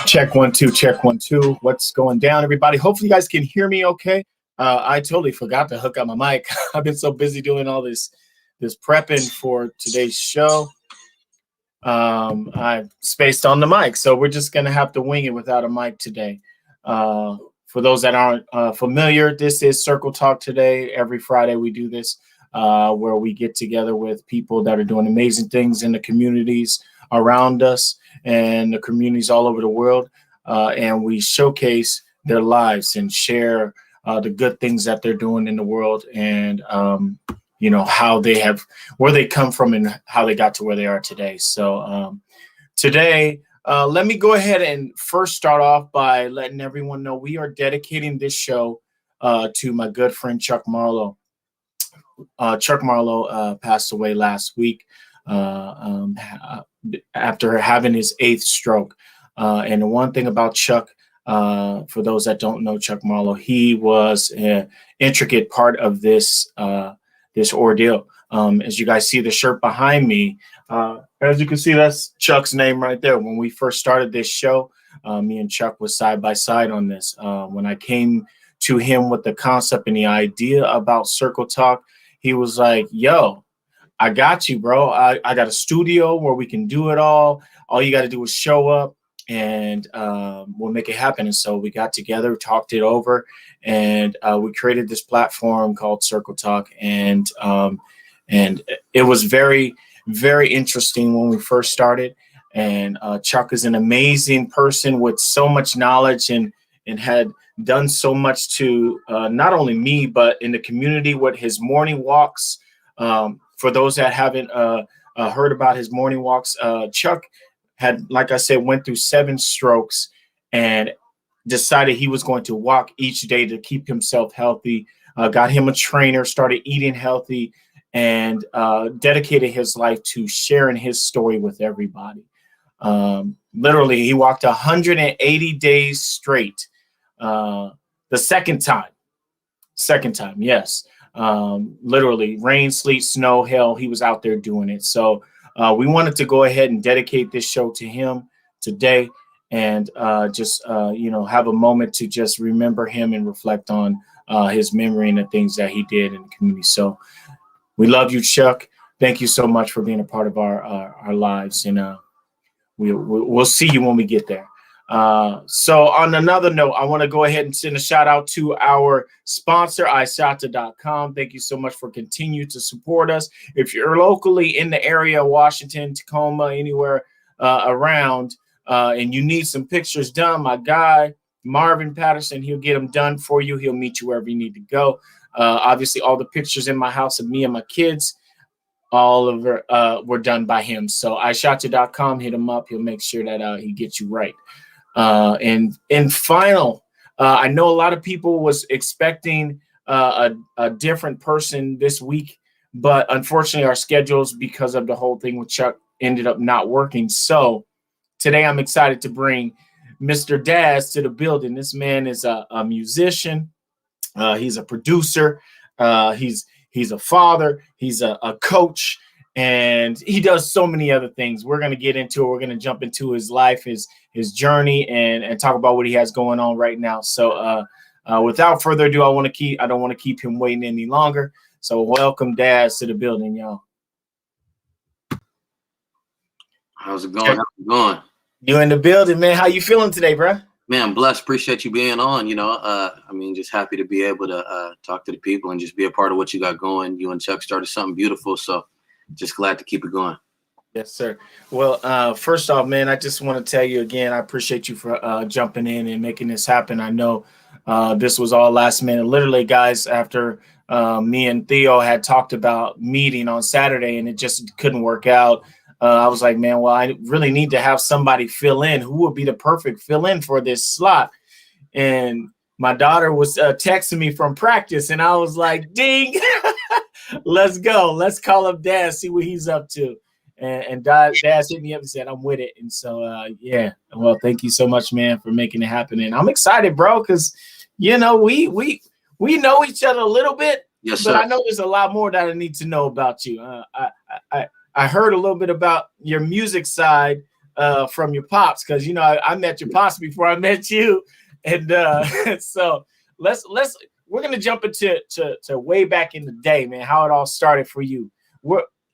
Check 1 2, check 1 2. What's going down, everybody? Hopefully you guys can hear me okay. I totally forgot to hook up my mic. I've been so busy doing all this prepping for today's show. I spaced on the mic, so we're just gonna have to wing it without a mic today. For those that aren't familiar, this is Circle Talk today. Every Friday we do this, where we get together with people that are doing amazing things in the communities around us and the communities all over the world, and we showcase their lives and share the good things that they're doing in the world, and how where they come from and how they got to where they are today. So today, let me go ahead and first start off by letting everyone know we are dedicating this show to my good friend Chuck Marlowe. Chuck Marlowe passed away last week after having his 8th stroke. And the one thing about Chuck, for those that don't know Chuck Marlowe, he was an intricate part of this ordeal. As you guys see the shirt behind me, as you can see, that's Chuck's name right there. When we first started this show, me and Chuck was side by side on this. When I came to him with the concept and the idea about Circle Talk, he was like, yo, I got you, bro. I got a studio where we can do it all. All you got to do is show up and we'll make it happen. And so we got together, talked it over, and we created this platform called Circle Talk. And it was very, very interesting when we first started. And Chuck is an amazing person with so much knowledge and had done so much to not only me, but in the community with his morning walks. For those that haven't heard about his morning walks, Chuck had, like I said, went through 7 strokes and decided he was going to walk each day to keep himself healthy, got him a trainer, started eating healthy, and dedicated his life to sharing his story with everybody. Literally, he walked 180 days straight. The second time, yes. Literally, rain, sleet, snow, hell, he was out there doing it. So we wanted to go ahead and dedicate this show to him today, and just have a moment to just remember him and reflect on his memory and the things that he did in the community. So we love you, Chuck. Thank you so much for being a part of our lives, and we'll see you when we get there. So on another note, I want to go ahead and send a shout out to our sponsor, iShata.com. Thank you so much for continuing to support us. If you're locally in the area, Washington, Tacoma, anywhere around, and you need some pictures done, my guy, Marvin Patterson, he'll get them done for you. He'll meet you wherever you need to go. Obviously, all the pictures in my house of me and my kids, all of were done by him. So iShata.com, hit him up. He'll make sure that he gets you right. And final, I know a lot of people was expecting a different person this week, but unfortunately our schedules, because of the whole thing with Chuck, ended up not working. So today I'm excited to bring Mr. Dazh to the building. This man is a musician. He's a producer. He's a father. He's a coach. And he does so many other things. We're going to get into it. We're going to jump into his life, his journey, and talk about what he has going on right now. So without further ado, I don't want to keep him waiting any longer. So welcome Dazh to the building, y'all. How's it going? How's it going? You in the building, man. How you feeling today, bro? Man, I'm blessed. Appreciate you being on. Just happy to be able to talk to the people and just be a part of what you got going. You and Chuck started something beautiful. So just glad to keep it going. Yes, sir. Well, first off, man, I just want to tell you again, I appreciate you for jumping in and making this happen. I know this was all last minute. Literally, guys, after me and Theo had talked about meeting on Saturday and it just couldn't work out, I was like, man, well, I really need to have somebody fill in. Who would be the perfect fill in for this slot? And my daughter was texting me from practice, and I was like, ding, let's go. Let's call up Dazh, see what he's up to. And Dazh hit me up and said, I'm with it. And so, yeah, well, thank you so much, man, for making it happen. And I'm excited, bro, because, we know each other a little bit. Yes, sir. But I know there's a lot more that I need to know about you. I heard a little bit about your music side from your pops, because I met your pops before I met you, and so we're gonna jump into to way back in the day, man. How it all started for you.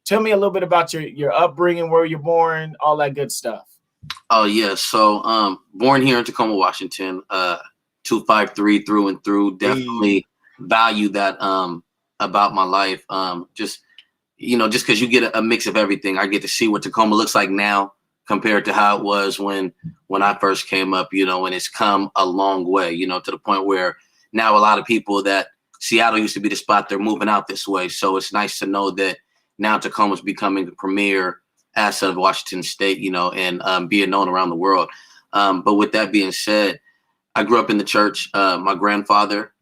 Tell me a little bit about your upbringing, where you're born, all that good stuff. Oh yeah, so born here in Tacoma, Washington, 253 through and through. Definitely value that about my life. Just because you get a mix of everything. I get to see what Tacoma looks like now compared to how it was when I first came up, and it's come a long way, to the point where now a lot of people that Seattle used to be the spot, they're moving out this way. So it's nice to know that now Tacoma's becoming the premier asset of Washington State, and being known around the world. But with that being said, I grew up in the church. My grandfather,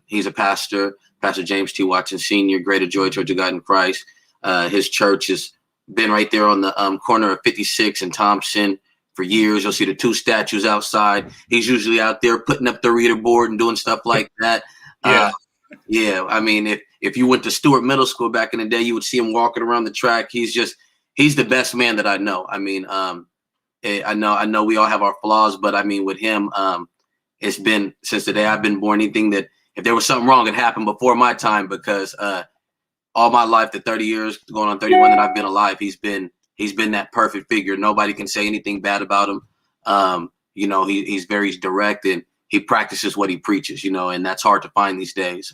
he's a pastor, Pastor James T. Watson Sr., Greater Joy Church of God in Christ. His church has been right there on the corner of 56 and Thompson for years. You'll see the two statues outside. He's usually out there putting up the reader board and doing stuff like that. Yeah. I mean, if you went to Stewart Middle School back in the day, you would see him walking around the track. He's the best man that I know. I mean, I know we all have our flaws, but I mean, with him, it's been since the day I've been born. Anything that if there was something wrong, it happened before my time, because all my life, the 30 years going on 31 that I've been alive, he's been that perfect figure. Nobody can say anything bad about him. He's very direct, and he practices what he preaches, and that's hard to find these days.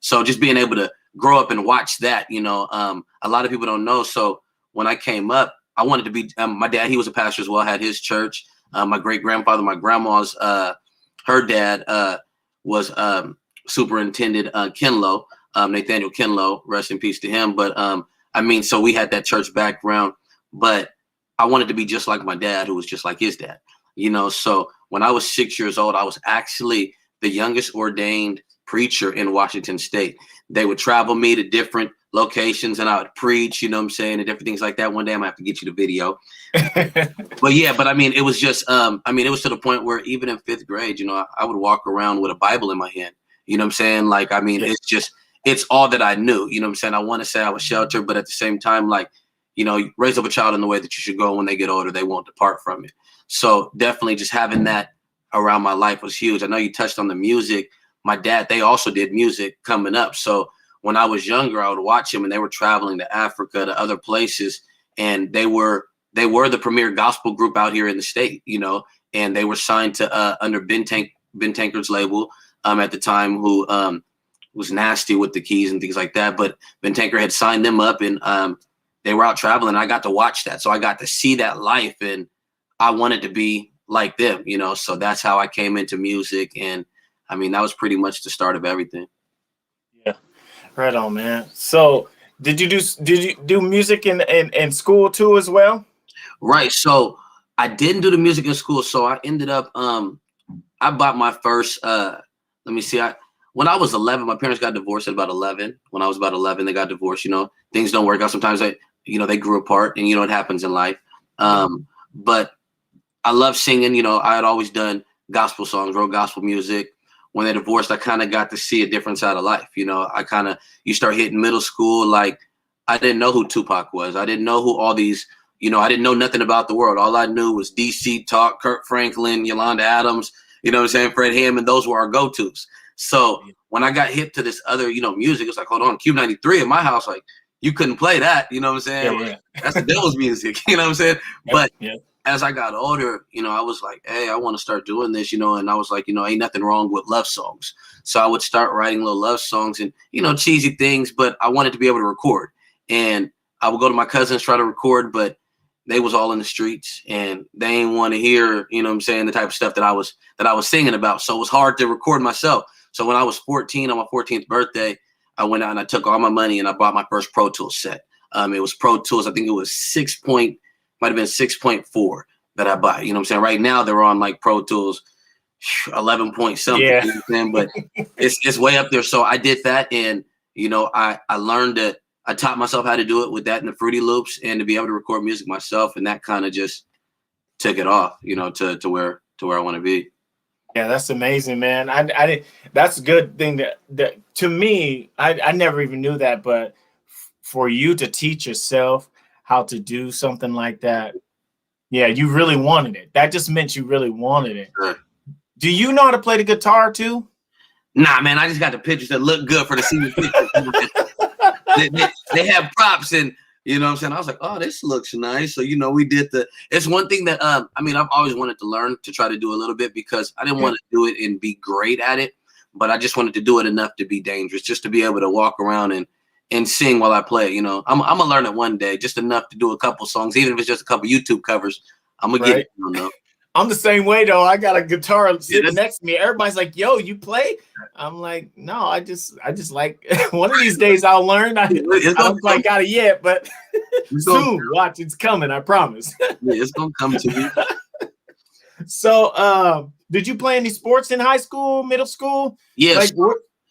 So just being able to grow up and watch that, a lot of people don't know. So when I came up, I wanted to be, my dad, he was a pastor as well, had his church. My great grandfather, my grandma's, her dad was Superintendent Kenlow, Nathaniel Kenlow, rest in peace to him. But so we had that church background, but I wanted to be just like my dad, who was just like his dad, So when I was 6 years old, I was actually the youngest ordained preacher in Washington State. They would travel me to different locations and I would preach, and different things like that. One day I'm gonna have to get you the video. but I mean, it was just, it was to the point where even in 5th grade, I would walk around with a Bible in my hand. It's all that I knew. I want to say I was sheltered, but at the same time, raise up a child in the way that you should go. When they get older, they won't depart from it. So definitely just having that around my life was huge. I know you touched on the music. My dad, they also did music coming up. So when I was younger, I would watch him, and they were traveling to Africa, to other places, and they were the premier gospel group out here in the state, and they were signed to under Ben Tankard's label at the time, who was nasty with the keys and things like that. But Ben Tankard had signed them up, and they were out traveling. And I got to watch that, so I got to see that life, and I wanted to be like them, So that's how I came into music, and I mean, that was pretty much the start of everything. Yeah, right on, man. So did you do music in school too as well? Right. So I didn't do the music in school. So I ended up I bought my first when I was 11, my parents got divorced at about 11. When I was about 11, they got divorced. Things don't work out. Sometimes they grew apart, and it happens in life. But I love singing. I had always done gospel songs, wrote gospel music. When they divorced, I kind of got to see a different side of life. You start hitting middle school. Like, I didn't know who Tupac was. I didn't know who all these, I didn't know nothing about the world. All I knew was DC Talk, Kirk Franklin, Yolanda Adams, Fred Hammond. Those were our go-tos. So when I got hit to this other, music, it's like, hold on, Cube 93 in my house, like, you couldn't play that. Yeah. That's the devil's music. But yeah. As I got older, I was like, hey, I want to start doing this, and I was like, ain't nothing wrong with love songs. So I would start writing little love songs and, cheesy things, but I wanted to be able to record. And I would go to my cousins, try to record, but they was all in the streets and they ain't want to hear, the type of stuff that I was singing about. So it was hard to record myself. So when I was 14, on my 14th birthday, I went out and I took all my money and I bought my first Pro Tools set. It was Pro Tools. I think it was might have been 6.4 that I bought. Right now they're on like Pro Tools 11 point something. Yeah. But it's way up there. So I did that, and I learned that I taught myself how to do it with that and the Fruity Loops, and to be able to record music myself, and that kind of just took it off, to where I want to be. Yeah, that's amazing, man. I that's a good thing that to me, I never even knew that, but for you to teach yourself how to do something like that, yeah, you really wanted it. That just meant you really wanted it. Sure. Do you know how to play the guitar too? Nah, man, I just got the pictures that look good for the senior pictures. They have props, and you know what I'm saying? I was like, oh, this looks nice. So, we did it's one thing that, I mean, I've always wanted to learn to try to do a little bit because I didn't want to do it and be great at it, but I just wanted to do it enough to be dangerous, just to be able to walk around and sing while I play. I'm going to learn it one day, just enough to do a couple songs, even if it's just a couple YouTube covers. I'm going to get it. I'm the same way though. I got a guitar sitting next to me. Everybody's like, "Yo, you play?" I'm like, "No, I just like one of these days I'll learn." I don't quite got it yet, but soon. Watch, it's coming. I promise. Yeah, it's gonna come to me. So, did you play any sports in high school, middle school? Yes.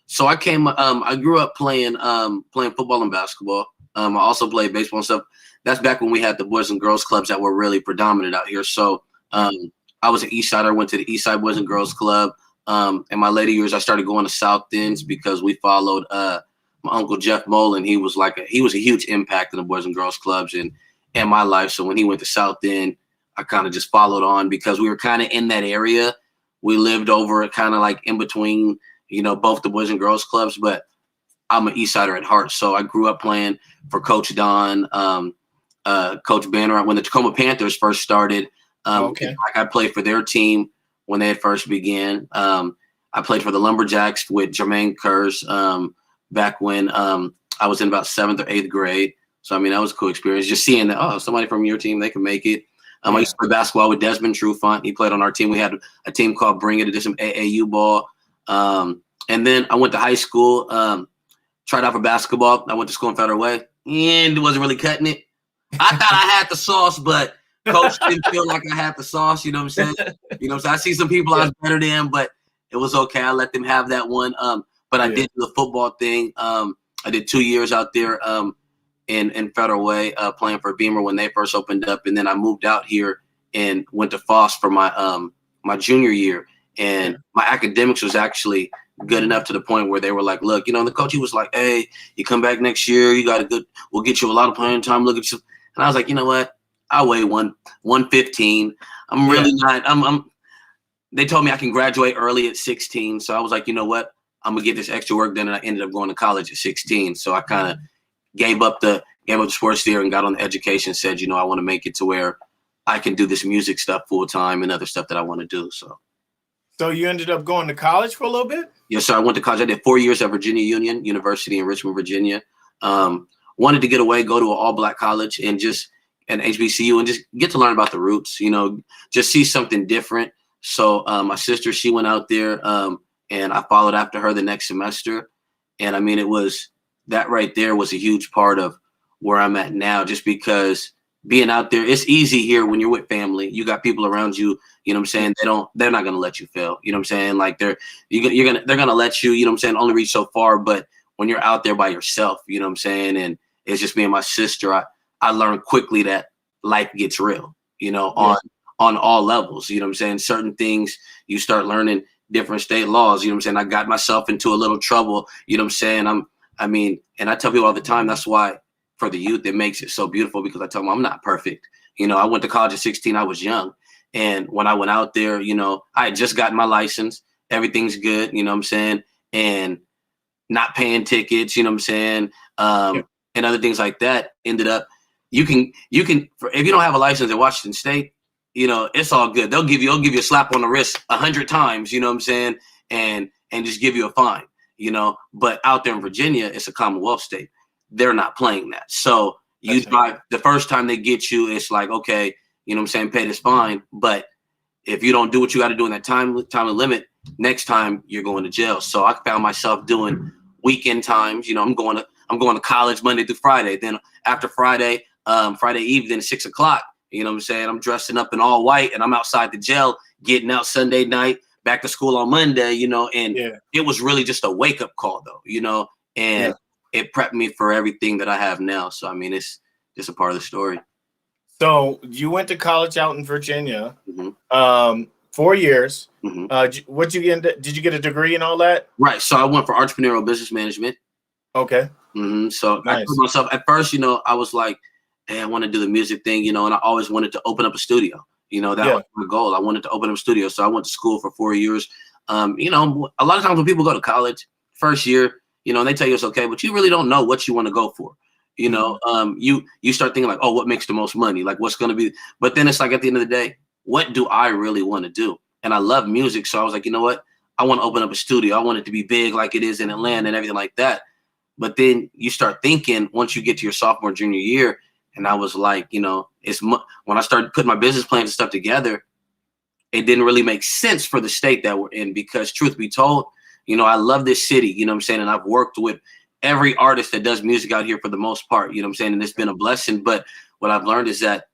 So I grew up playing football and basketball. I also played baseball and stuff. That's back when we had the boys and girls clubs that were really predominant out here. So I was an East Sider. I went to the East Side Boys and Girls Club. In my later years, I started going to South Ends because we followed my uncle Jeff Mullen. He was a huge impact in the Boys and Girls Clubs and my life. So when he went to South End, I kind of just followed on because we were kind of in that area. We lived over kind of like in between, both the Boys and Girls Clubs. But I'm an East Sider at heart, so I grew up playing for Coach Don, Coach Banner. When the Tacoma Panthers first started. I played for their team when they had first began. I played for the Lumberjacks with Jermaine Kurz back when I was in about 7th or 8th grade. So, I mean, that was a cool experience. Just seeing that, somebody from your team, they can make it. I used to play basketball with Desmond Trufant. He played on our team. We had a team called Bring It. Did some AAU ball. And then I went to high school, tried out for basketball. I went to school in Federal Way, and it wasn't really cutting it. I thought I had the sauce, but Coach didn't feel like I had the sauce, you know what I'm saying? So I see some people I was better than, but it was okay. I let them have that one. But I did the football thing. I did 2 years out there in Federal Way playing for Beamer when they first opened up. And then I moved out here and went to Foss for my my junior year. And my academics was actually good enough to the point where they were like, look, the coach, he was like, hey, you come back next year. You got we'll get you a lot of playing time. Look at you. And I was like, you know what? I weigh 115. I'm really not. They told me I can graduate early at 16. So I was like, you know what? I'm gonna get this extra work done, and I ended up going to college at 16. So I kind of gave up the sports theory and got on the education. Said, I want to make it to where I can do this music stuff full time and other stuff that I want to do. So you ended up going to college for a little bit? Yes, sir. I went to college. I did 4 years at Virginia Union University in Richmond, Virginia. Wanted to get away, go to an all-black college, and HBCU, and just get to learn about the roots, just see something different. So my sister, she went out there and I followed after her the next semester. And I mean, that right there was a huge part of where I'm at now, just because being out there, it's easy here when you're with family. You got people around you, you know what I'm saying? They're not going to let you fail. You know what I'm saying? Like they're going to let you, you know what I'm saying, only reach so far. But when you're out there by yourself, you know what I'm saying? And it's just me and my sister, I learned quickly that life gets real, on all levels. You know what I'm saying? Certain things you start learning different state laws. You know what I'm saying? I got myself into a little trouble. You know what I'm saying? And I tell people all the time, that's why for the youth, it makes it so beautiful, because I tell them I'm not perfect. I went to college at 16. I was young. And when I went out there, I had just gotten my license. Everything's good. You know what I'm saying? And not paying tickets, you know what I'm saying? And other things like that ended up, you can if you don't have a license in Washington State, it's all good. They'll give you a slap on the wrist 100 times, you know what I'm saying? And just give you a fine, but out there in Virginia, it's a Commonwealth state. They're not playing that. So you drive, the first time they get you, it's like, okay, you know what I'm saying? Pay this fine. But if you don't do what you got to do in that time limit, next time you're going to jail. So I found myself doing weekend times. I'm going to college Monday through Friday. Then after Friday evening, 6 o'clock, you know what I'm saying? I'm dressing up in all white and I'm outside the jail, getting out Sunday night, back to school on Monday, and it was really just a wake up call though, and it prepped me for everything that I have now. So, I mean, it's just a part of the story. So you went to college out in Virginia, 4 years. What'd you get into? Did you get a degree and all that? Right. So I went for entrepreneurial business management. Okay. So nice. I told myself at first, I was like, hey, I want to do the music thing, you know, and I always wanted to open up a studio. You know, that was my goal. I wanted to open up a studio. So I went to school for 4 years. You know, a lot of times when people go to college, first year, you know, and they tell you it's okay, but you really don't know what you want to go for. You know, you start thinking like, oh, what makes the most money? Like, what's going to be? But then it's like, at the end of the day, what do I really want to do? And I love music. So I was like, you know what? I want to open up a studio. I want it to be big like it is in Atlanta and everything like that. But then you start thinking once you get to your sophomore, junior year, and I was like, you know, when I started putting my business plans and stuff together, it didn't really make sense for the state that we're in, because truth be told, you know, I love this city, you know what I'm saying? And I've worked with every artist that does music out here for the most part, you know what I'm saying? And it's been a blessing. But what I've learned is that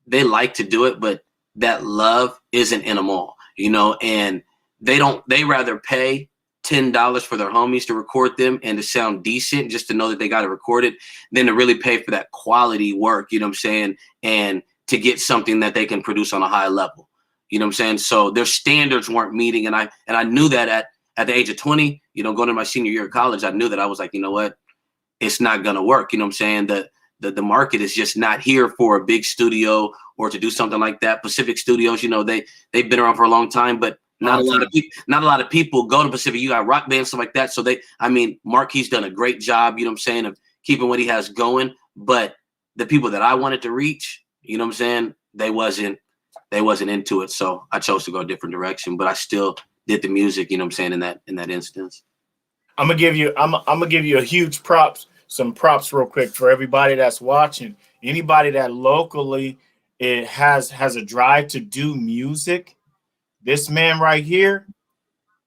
they like to do it, but that love isn't in them all, you know, and they rather pay $10 for their homies to record them and to sound decent, just to know that they got it recorded, than to really pay for that quality work, you know what I'm saying? And to get something that they can produce on a high level, you know what I'm saying? So their standards weren't meeting. And I knew that at the age of 20, you know, going to my senior year of college, I knew that I was like, you know what, it's not going to work. You know what I'm saying? The market is just not here for a big studio or to do something like that. Pacific Studios, you know, they've been around for a long time, but not a lot of people go to Pacific. You got rock bands, stuff like that. So Marquis done a great job, you know what I'm saying, of keeping what he has going. But the people that I wanted to reach, you know what I'm saying, they wasn't into it. So I chose to go a different direction, but I still did the music, you know what I'm saying, in that instance. I'm gonna give you a huge some props real quick for everybody that's watching. Anybody that locally has a drive to do music. This man right here,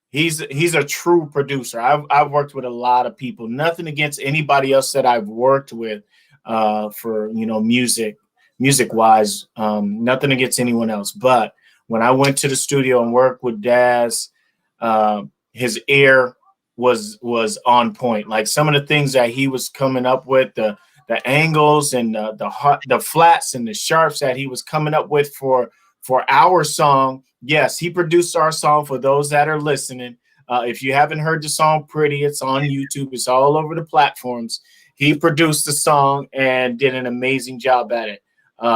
he's a true producer. I've worked with a lot of people. Nothing against anybody else that I've worked with for, you know, music wise. Nothing against anyone else. But when I went to the studio and worked with Dazh, his ear was on point. Like some of the things that he was coming up with, the angles and the flats and the sharps that he was coming up with for our song. Yes, he produced our song. For those that are listening, if you haven't heard the song Pretty, it's on YouTube. It's all over the platforms. He produced the song and did an amazing job at it.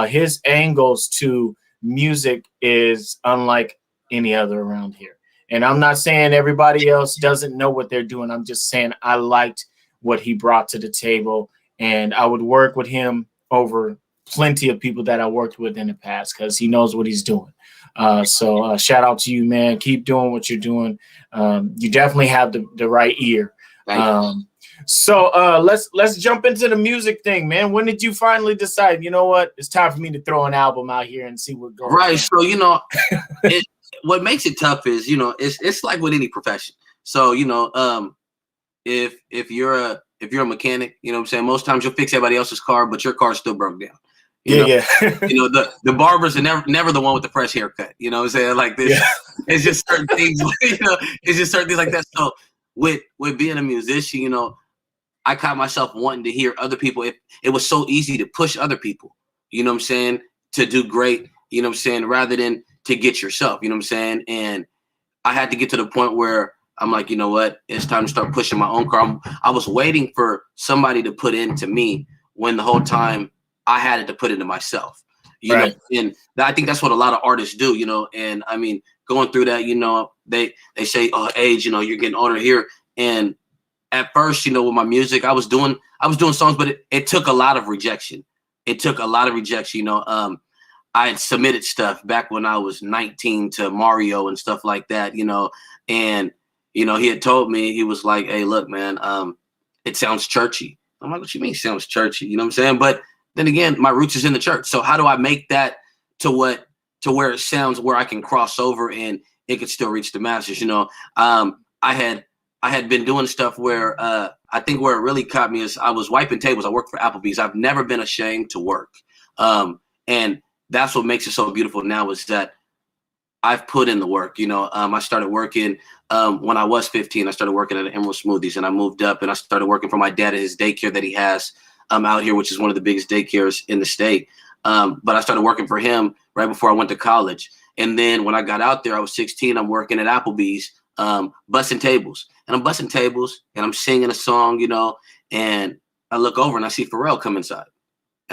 His angles to music is unlike any other around here. And I'm not saying everybody else doesn't know what they're doing. I'm just saying I liked what he brought to the table, and I would work with him over plenty of people that I worked with in the past, because he knows what he's doing. So shout out to you, man. Keep doing what you're doing. You definitely have the right ear. So let's jump into the music thing, man. When did you finally decide, you know what, it's time for me to throw an album out here and see what goes? Right. So, you know, what makes it tough is, you know, it's like with any profession. So, you know, if you're a mechanic, you know what I'm saying, most times you'll fix everybody else's car, but your car's still broke down. You know, you know, the barbers are never the one with the fresh haircut. You know what I'm saying? Like this, it's just certain things. You know, it's just certain things like that. So with being a musician, you know, I caught myself wanting to hear other people. It was so easy to push other people. You know what I'm saying? To do great. You know what I'm saying? Rather than to get yourself. You know what I'm saying? And I had to get to the point where I'm like, you know what? It's time to start pushing my own car. I was waiting for somebody to put into me when the whole time I had it to put into myself, you know, and I think that's what a lot of artists do, you know. And I mean, going through that, you know, they say, oh, age, you know, you're getting older here. And at first, you know, with my music, I was doing songs, but it took a lot of rejection. It took a lot of rejection, you know. I had submitted stuff back when I was 19 to Mario and stuff like that, you know, and, you know, he had told me, he was like, hey, look, man, it sounds churchy. I'm like, what you mean sounds churchy? You know what I'm saying? But then again, my roots is in the church. So how do I make that to where it sounds, where I can cross over and it could still reach the masses? You know, I had been doing stuff where I think where it really caught me is I was wiping tables. I worked for Applebee's. I've never been ashamed to work. And that's what makes it so beautiful now, is that I've put in the work. You know, I started working when I was 15. I started working at Emerald Smoothies, and I moved up and I started working for my dad at his daycare that he has out here, which is one of the biggest daycares in the state. But I started working for him right before I went to college. And then when I got out there, I was 16. I'm working at Applebee's, bussing tables. And I'm bussing tables and I'm singing a song, you know, and I look over and I see Pharrell come inside.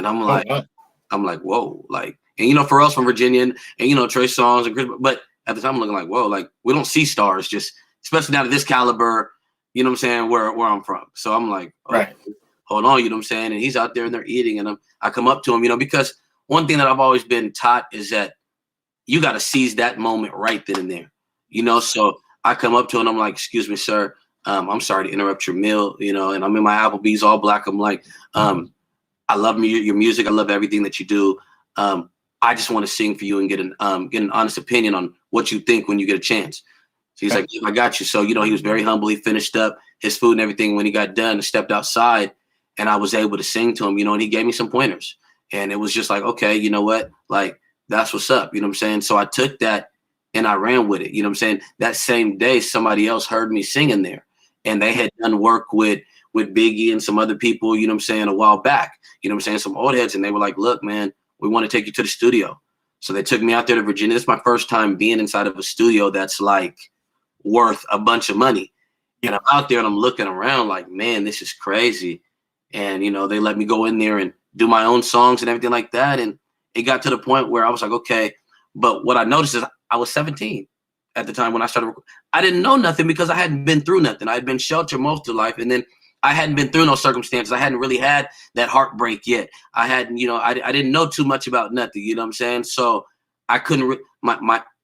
And I'm Oh, like, wow. whoa, like, and you know, for us from Virginia, and you know, Trey Songz and Chris, but at the time I'm looking like, whoa, like we don't see stars, just especially now to this caliber, you know what I'm saying, where I'm from. So I'm like, oh, Right. hold on, you know what I'm saying? And he's out there and they're eating, and I come up to him, you know, because one thing that I've always been taught is that you got to seize that moment right then and there, you know. So I come up to him, I'm like, excuse me, sir, I'm sorry to interrupt your meal, you know, and I'm in my Applebee's all black. I'm like, I love your music. I love everything that you do. I just want to sing for you and get an honest opinion on what you think when you get a chance. So he's like, yeah, I got you. So, you know, he was very humble. He finished up his food and everything. When he got done and stepped outside, and I was able to sing to him, you know, and he gave me some pointers. And it was just like, okay, you know what? Like, that's what's up. You know what I'm saying? So I took that and I ran with it. You know what I'm saying? That same day, somebody else heard me singing there. And they had done work with Biggie and some other people, you know what I'm saying, a while back. You know what I'm saying? Some old heads. And they were like, look, man, we want to take you to the studio. So they took me out there to Virginia. It's my first time being inside of a studio that's like worth a bunch of money. And I'm out there and I'm looking around like, man, this is crazy. And, you know, they let me go in there and do my own songs and everything like that. And it got to the point where I was like, okay. But what I noticed is I was 17 at the time when I started. I didn't know nothing because I hadn't been through nothing. I had been sheltered most of life. And then I hadn't been through no circumstances. I hadn't really had that heartbreak yet. I hadn't, you know, I didn't know too much about nothing. You know what I'm saying? So I couldn't,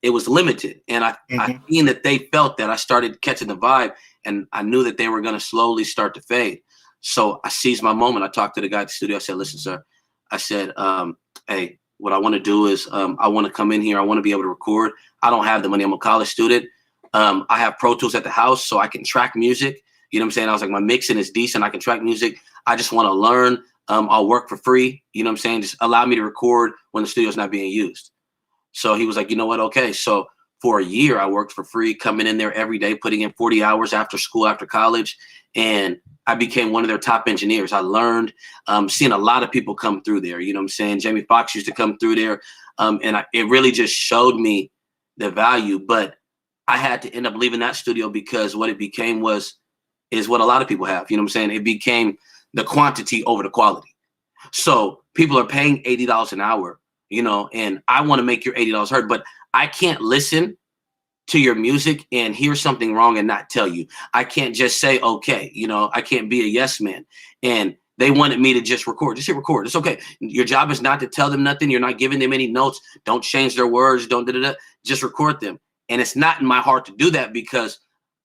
it was limited. And I seen that they felt that. I started catching the vibe, and I knew that they were going to slowly start to fade. So I seized my moment. I talked to the guy at the studio. I said, listen, sir, I said, hey, what I want to do is I want to come in here. I want to be able to record. I don't have the money. I'm a college student. I have Pro Tools at the house so I can track music. You know what I'm saying? I was like, my mixing is decent. I can track music. I just want to learn. I'll work for free. You know what I'm saying? Just allow me to record when the studio's not being used. So he was like, you know what? Okay. So for a year, I worked for free, coming in there every day, putting in 40 hours after school, after college. And I became one of their top engineers. I learned, seeing a lot of people come through there. You know what I'm saying? Jamie Foxx used to come through there. It really just showed me the value. But I had to end up leaving that studio because what it became is what a lot of people have. You know what I'm saying? It became the quantity over the quality. So people are paying $80 an hour, you know, and I want to make your $80 heard, but I can't listen to your music and hear something wrong and not tell you. I can't just say, okay, you know, I can't be a yes man. And they wanted me to just record. Just hit record. It's okay. Your job is not to tell them nothing. You're not giving them any notes. Don't change their words. Don't just record them. And it's not in my heart to do that because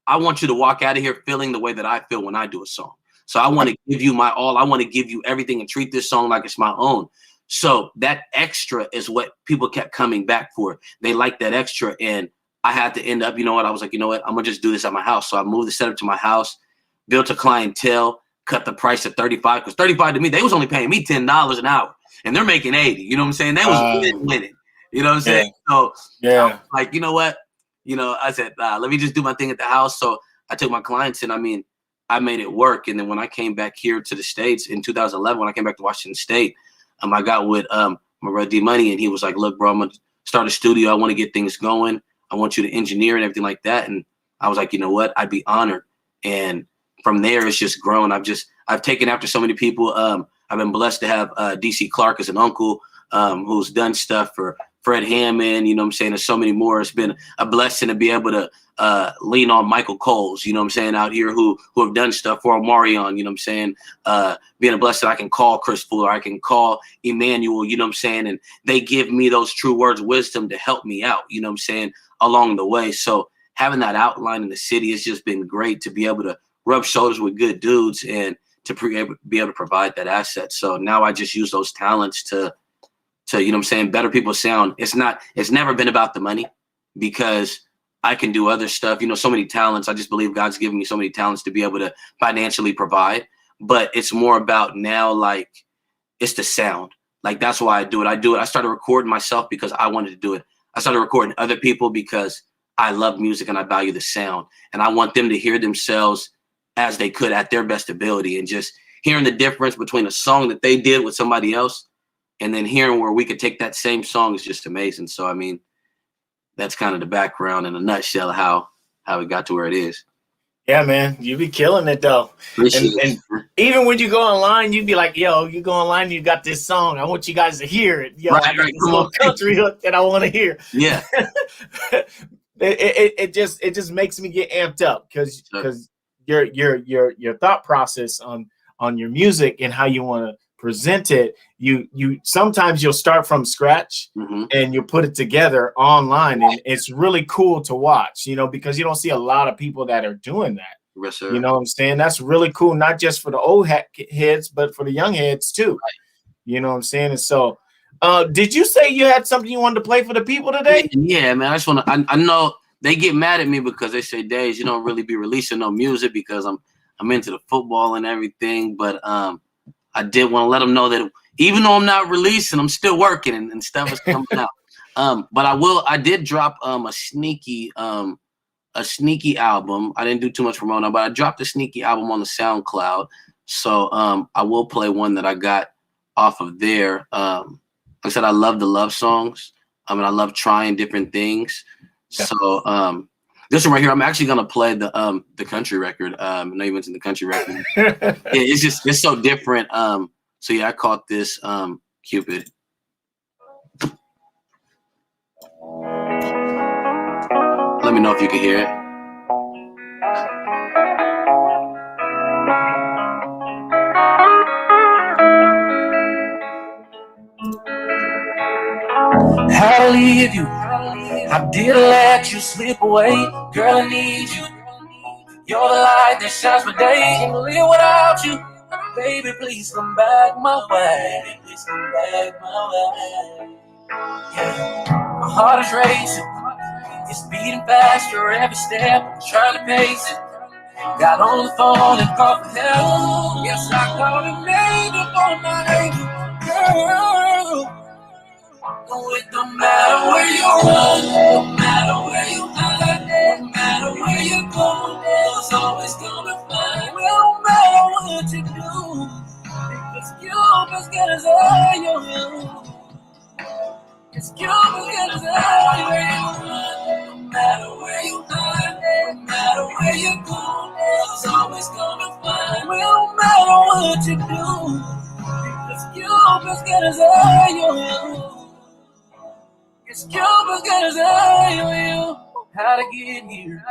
I want you to walk out of here feeling the way that I feel when I do a song. So I want to give you my all. I want to give you everything and treat this song like it's my own. So that extra is what people kept coming back for. They like that extra. And I had to end up, you know what? I was like, you know what? I'm going to just do this at my house. So I moved the setup to my house, built a clientele, cut the price at 35. Because 35 to me, they was only paying me $10 an hour. And they're making 80. You know what I'm saying? They was winning. You know what I'm saying? So yeah, like, you know what? You know, I said, let me just do my thing at the house. So I took my clients and I mean, I made it work. And then when I came back here to the States in 2011, when I came back to Washington State, I got with my brother D Money, and he was like, look, bro, I'm going to start a studio. I want to get things going. I want you to engineer and everything like that. And I was like, you know what? I'd be honored. And from there, it's just grown. I've taken after so many people. I've been blessed to have DC Clark as an uncle who's done stuff for Fred Hammond, you know what I'm saying? There's so many more. It's been a blessing to be able to lean on Michael Coles, you know what I'm saying, out here who have done stuff for Omarion, you know what I'm saying? Being a blessing, I can call Chris Fuller, I can call Emmanuel, you know what I'm saying? And they give me those true words of wisdom to help me out, you know what I'm saying, along the way. So having that outline in the city has just been great to be able to rub shoulders with good dudes and to be able to provide that asset. So now I just use those talents to you know what I'm saying, better people's sound. It's never been about the money because I can do other stuff, you know, so many talents. I just believe God's given me so many talents to be able to financially provide, but it's more about now, like, it's the sound. Like, that's why I do it. I started recording myself because I wanted to do it. I started recording other people because I love music and I value the sound, and I want them to hear themselves as they could at their best ability, and just hearing the difference between a song that they did with somebody else and then hearing where we could take that same song is just amazing. So, I mean, that's kind of the background in a nutshell, how it got to where it is. Yeah, man, you be killing it though. And even when you go online, you'd be like, yo, you go online, you got this song. I want you guys to hear it. Yo, I got this little country hook that I want to hear. Yeah. it just makes me get amped up because your thought process on your music and how you want to present it, you sometimes you'll start from scratch and you put it together online, and it's really cool to watch, because you don't see a lot of people that are doing that. Yes, sir. You know what I'm saying? That's really cool, not just for the old heads, but for the young heads too. You know what I'm saying? And so did you say you had something you wanted to play for the people today? Yeah, man. I just want to. I know they get mad at me because they say, "Dazh, you don't really be releasing no music because I'm into the football and everything." But I did want to let them know that even though I'm not releasing, I'm still working and stuff is coming out. But I did drop a sneaky album. I didn't do too much promoting, but I dropped a sneaky album on the SoundCloud. So I will play one that I got off of there. Like I said, I love the love songs. I mean, I love trying different things. Yeah. So this one right here, I'm actually gonna play the country record. I know you mentioned the country record. Yeah, it's so different. So yeah, I caught this Cupid. Let me know if you can hear it. How to leave you? I did let you slip away. Girl, I need you. You're the light that shines my day. Can't live without you. Baby, please come back my way. Baby, please come back my way. Yeah. My heart is racing. It's beating faster every step. I'm trying to pace it. Got on the phone and called for help. Yes, I called a angel for my angel. Girl. No, it don't matter where you run, no matter where you hide, no matter where you go, there's always gonna find. No matter what you do, because you're as good as I am. Because you're as good as I am. No matter where you hide, no matter where you go, there's always gonna find. No matter what you do, because you're as good as I am. It's cute as good as I will. How to get here?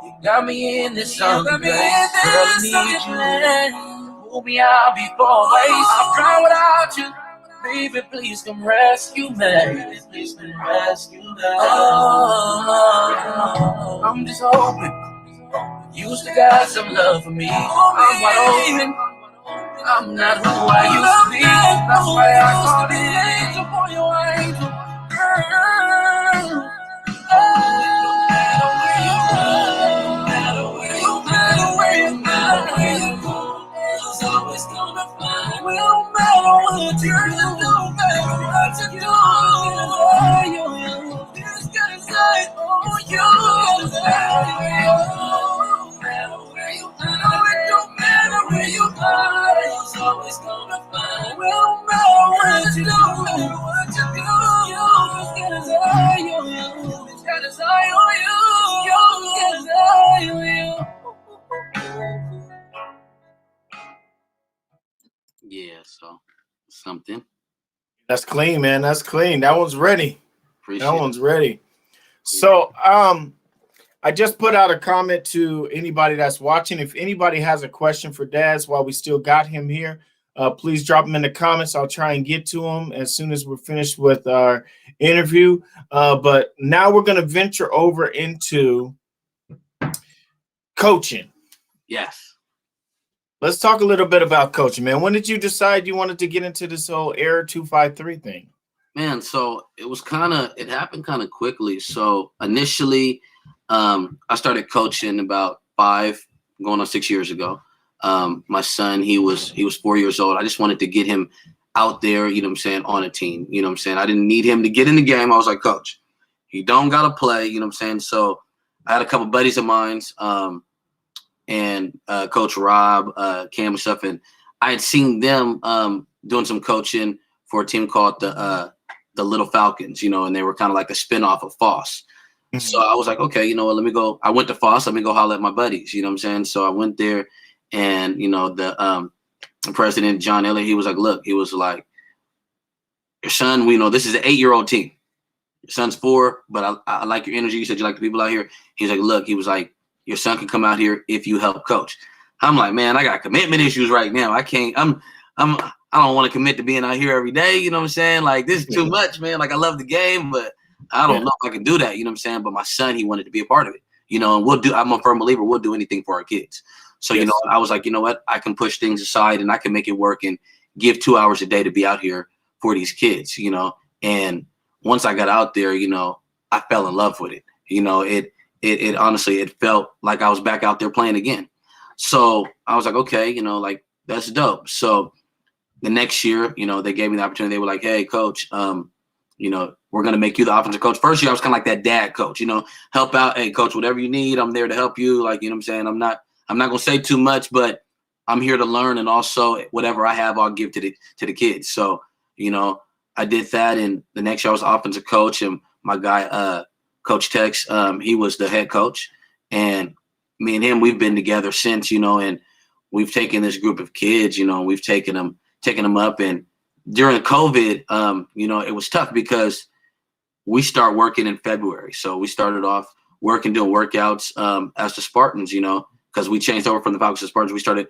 You got me in this song. Girl, I need you. Pull me out before I'll drown without you. Baby, please come rescue me. Baby, please come rescue me. Oh, I'm just hoping you still got some love for me. I'm wide open. I'm not who I used to be. That's why I called it angel for your angel. Girl, no matter where you go, there's always gonna find. No matter what you do, no matter what you do, it's gonna say, oh, you're no matter where you are, it don't matter where you are, there's always gonna find. No matter what you do, what you do. Yeah, so something. That's clean, man. That's clean. That one's ready. Appreciate that one's ready. So I just put out a comment to anybody that's watching. If anybody has a question for Dazh while we still got him here, please drop them in the comments. I'll try and get to them as soon as we're finished with our interview. But now we're going to venture over into coaching. Yes. Let's talk a little bit about coaching, man. When did you decide you wanted to get into this whole Heir 253 thing? Man, so it happened kind of quickly. So initially, I started coaching about 5, going on 6 years ago. My son, he was 4 years old. I just wanted to get him out there, you know what I'm saying, on a team. You know what I'm saying? I didn't need him to get in the game. I was like, Coach, he don't got to play, you know what I'm saying? So I had a couple buddies of mine, and Coach Rob, Cam and stuff, and I had seen them doing some coaching for a team called the Little Falcons, you know, and they were kind of like a spinoff of Foss. So I was like, okay, you know what, let me go. I went to Foss, let me go holler at my buddies, you know what I'm saying? So I went there, and, you know, the president, John Elliott, he was like, look, he was like, your son, we know this is an 8-year-old team. Your son's 4, but I like your energy. You said you like the people out here. He's like, look, he was like, your son can come out here if you help coach. I'm like, man, I got commitment issues right now. I can't, I don't want to commit to being out here every day. You know what I'm saying? Like, this is too much, man. Like, I love the game, but I don't know if I can do that. You know what I'm saying? But my son, he wanted to be a part of it, you know, and I'm a firm believer. We'll do anything for our kids. So, you know, I was like, you know what? I can push things aside and I can make it work and give 2 hours a day to be out here for these kids, you know? And once I got out there, you know, I fell in love with it. You know, it honestly, it felt like I was back out there playing again. So I was like, okay, you know, like, that's dope. So the next year, you know, they gave me the opportunity. They were like, hey, coach, you know, we're going to make you the offensive coach. First year, I was kind of like that dad coach, you know, help out. Hey, coach, whatever you need, I'm there to help you. Like, you know what I'm saying? I'm not going to say too much, but I'm here to learn. And also whatever I have, I'll give to the kids. So, you know, I did that. And the next year I was offensive coach, and my guy, Coach Tex, he was the head coach. And me and him, we've been together since, you know, and we've taken this group of kids, you know, we've taken them up. And during COVID, you know, it was tough because we start working in February. So we started off doing workouts as the Spartans, you know, because we changed over from the Falcons to Spartans. We started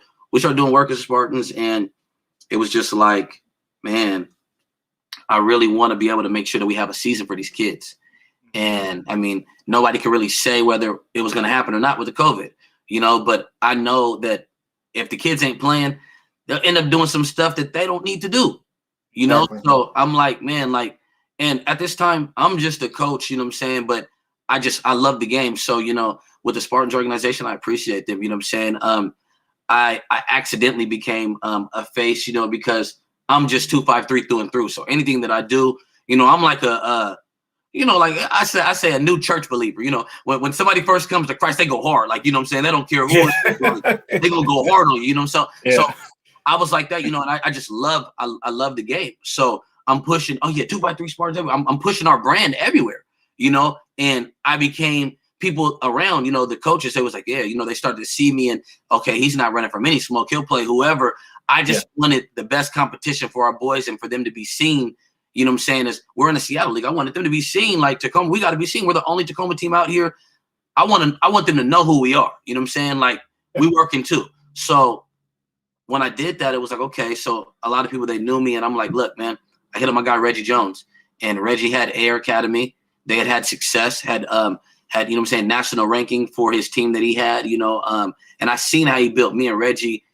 doing work as Spartans, and it was just like, man, I really want to be able to make sure that we have a season for these kids. And I mean, nobody could really say whether it was going to happen or not with the COVID, you know, but I know that if the kids ain't playing, they'll end up doing some stuff that they don't need to do, you know? Definitely. So I'm like, man, like, and at this time I'm just a coach, you know what I'm saying? But I love the game. So, you know, with the Spartans organization, I appreciate them, you know what I'm saying? I accidentally became a face, you know, because I'm just 253 through and through. So anything that I do, you know, I'm like you know, like I say a new church believer, you know, when somebody first comes to Christ, they go hard. Like, you know what I'm saying? They don't care who they're going to go hard on you, you know? So I was like that, you know, and I just love, I love the game. So I'm pushing, 2x3 Spartans everywhere. I'm pushing our brand everywhere, you know, and I became people around, you know, the coaches, they was like, yeah, you know, they started to see me and, okay, he's not running from any smoke. He'll play whoever. I just wanted the best competition for our boys and for them to be seen. You know what I'm saying? Is we're in the Seattle League. I wanted them to be seen like Tacoma. We got to be seen. We're the only Tacoma team out here. I want them to know who we are. You know what I'm saying? Like, we working too. So when I did that, it was like, okay. So a lot of people, they knew me, and I'm like, look, man, I hit up my guy Reggie Jones, and Reggie had Heir Academy. They had success, had you know what I'm saying, national ranking for his team that he had, you know, and I seen how he built. Me and Reggie,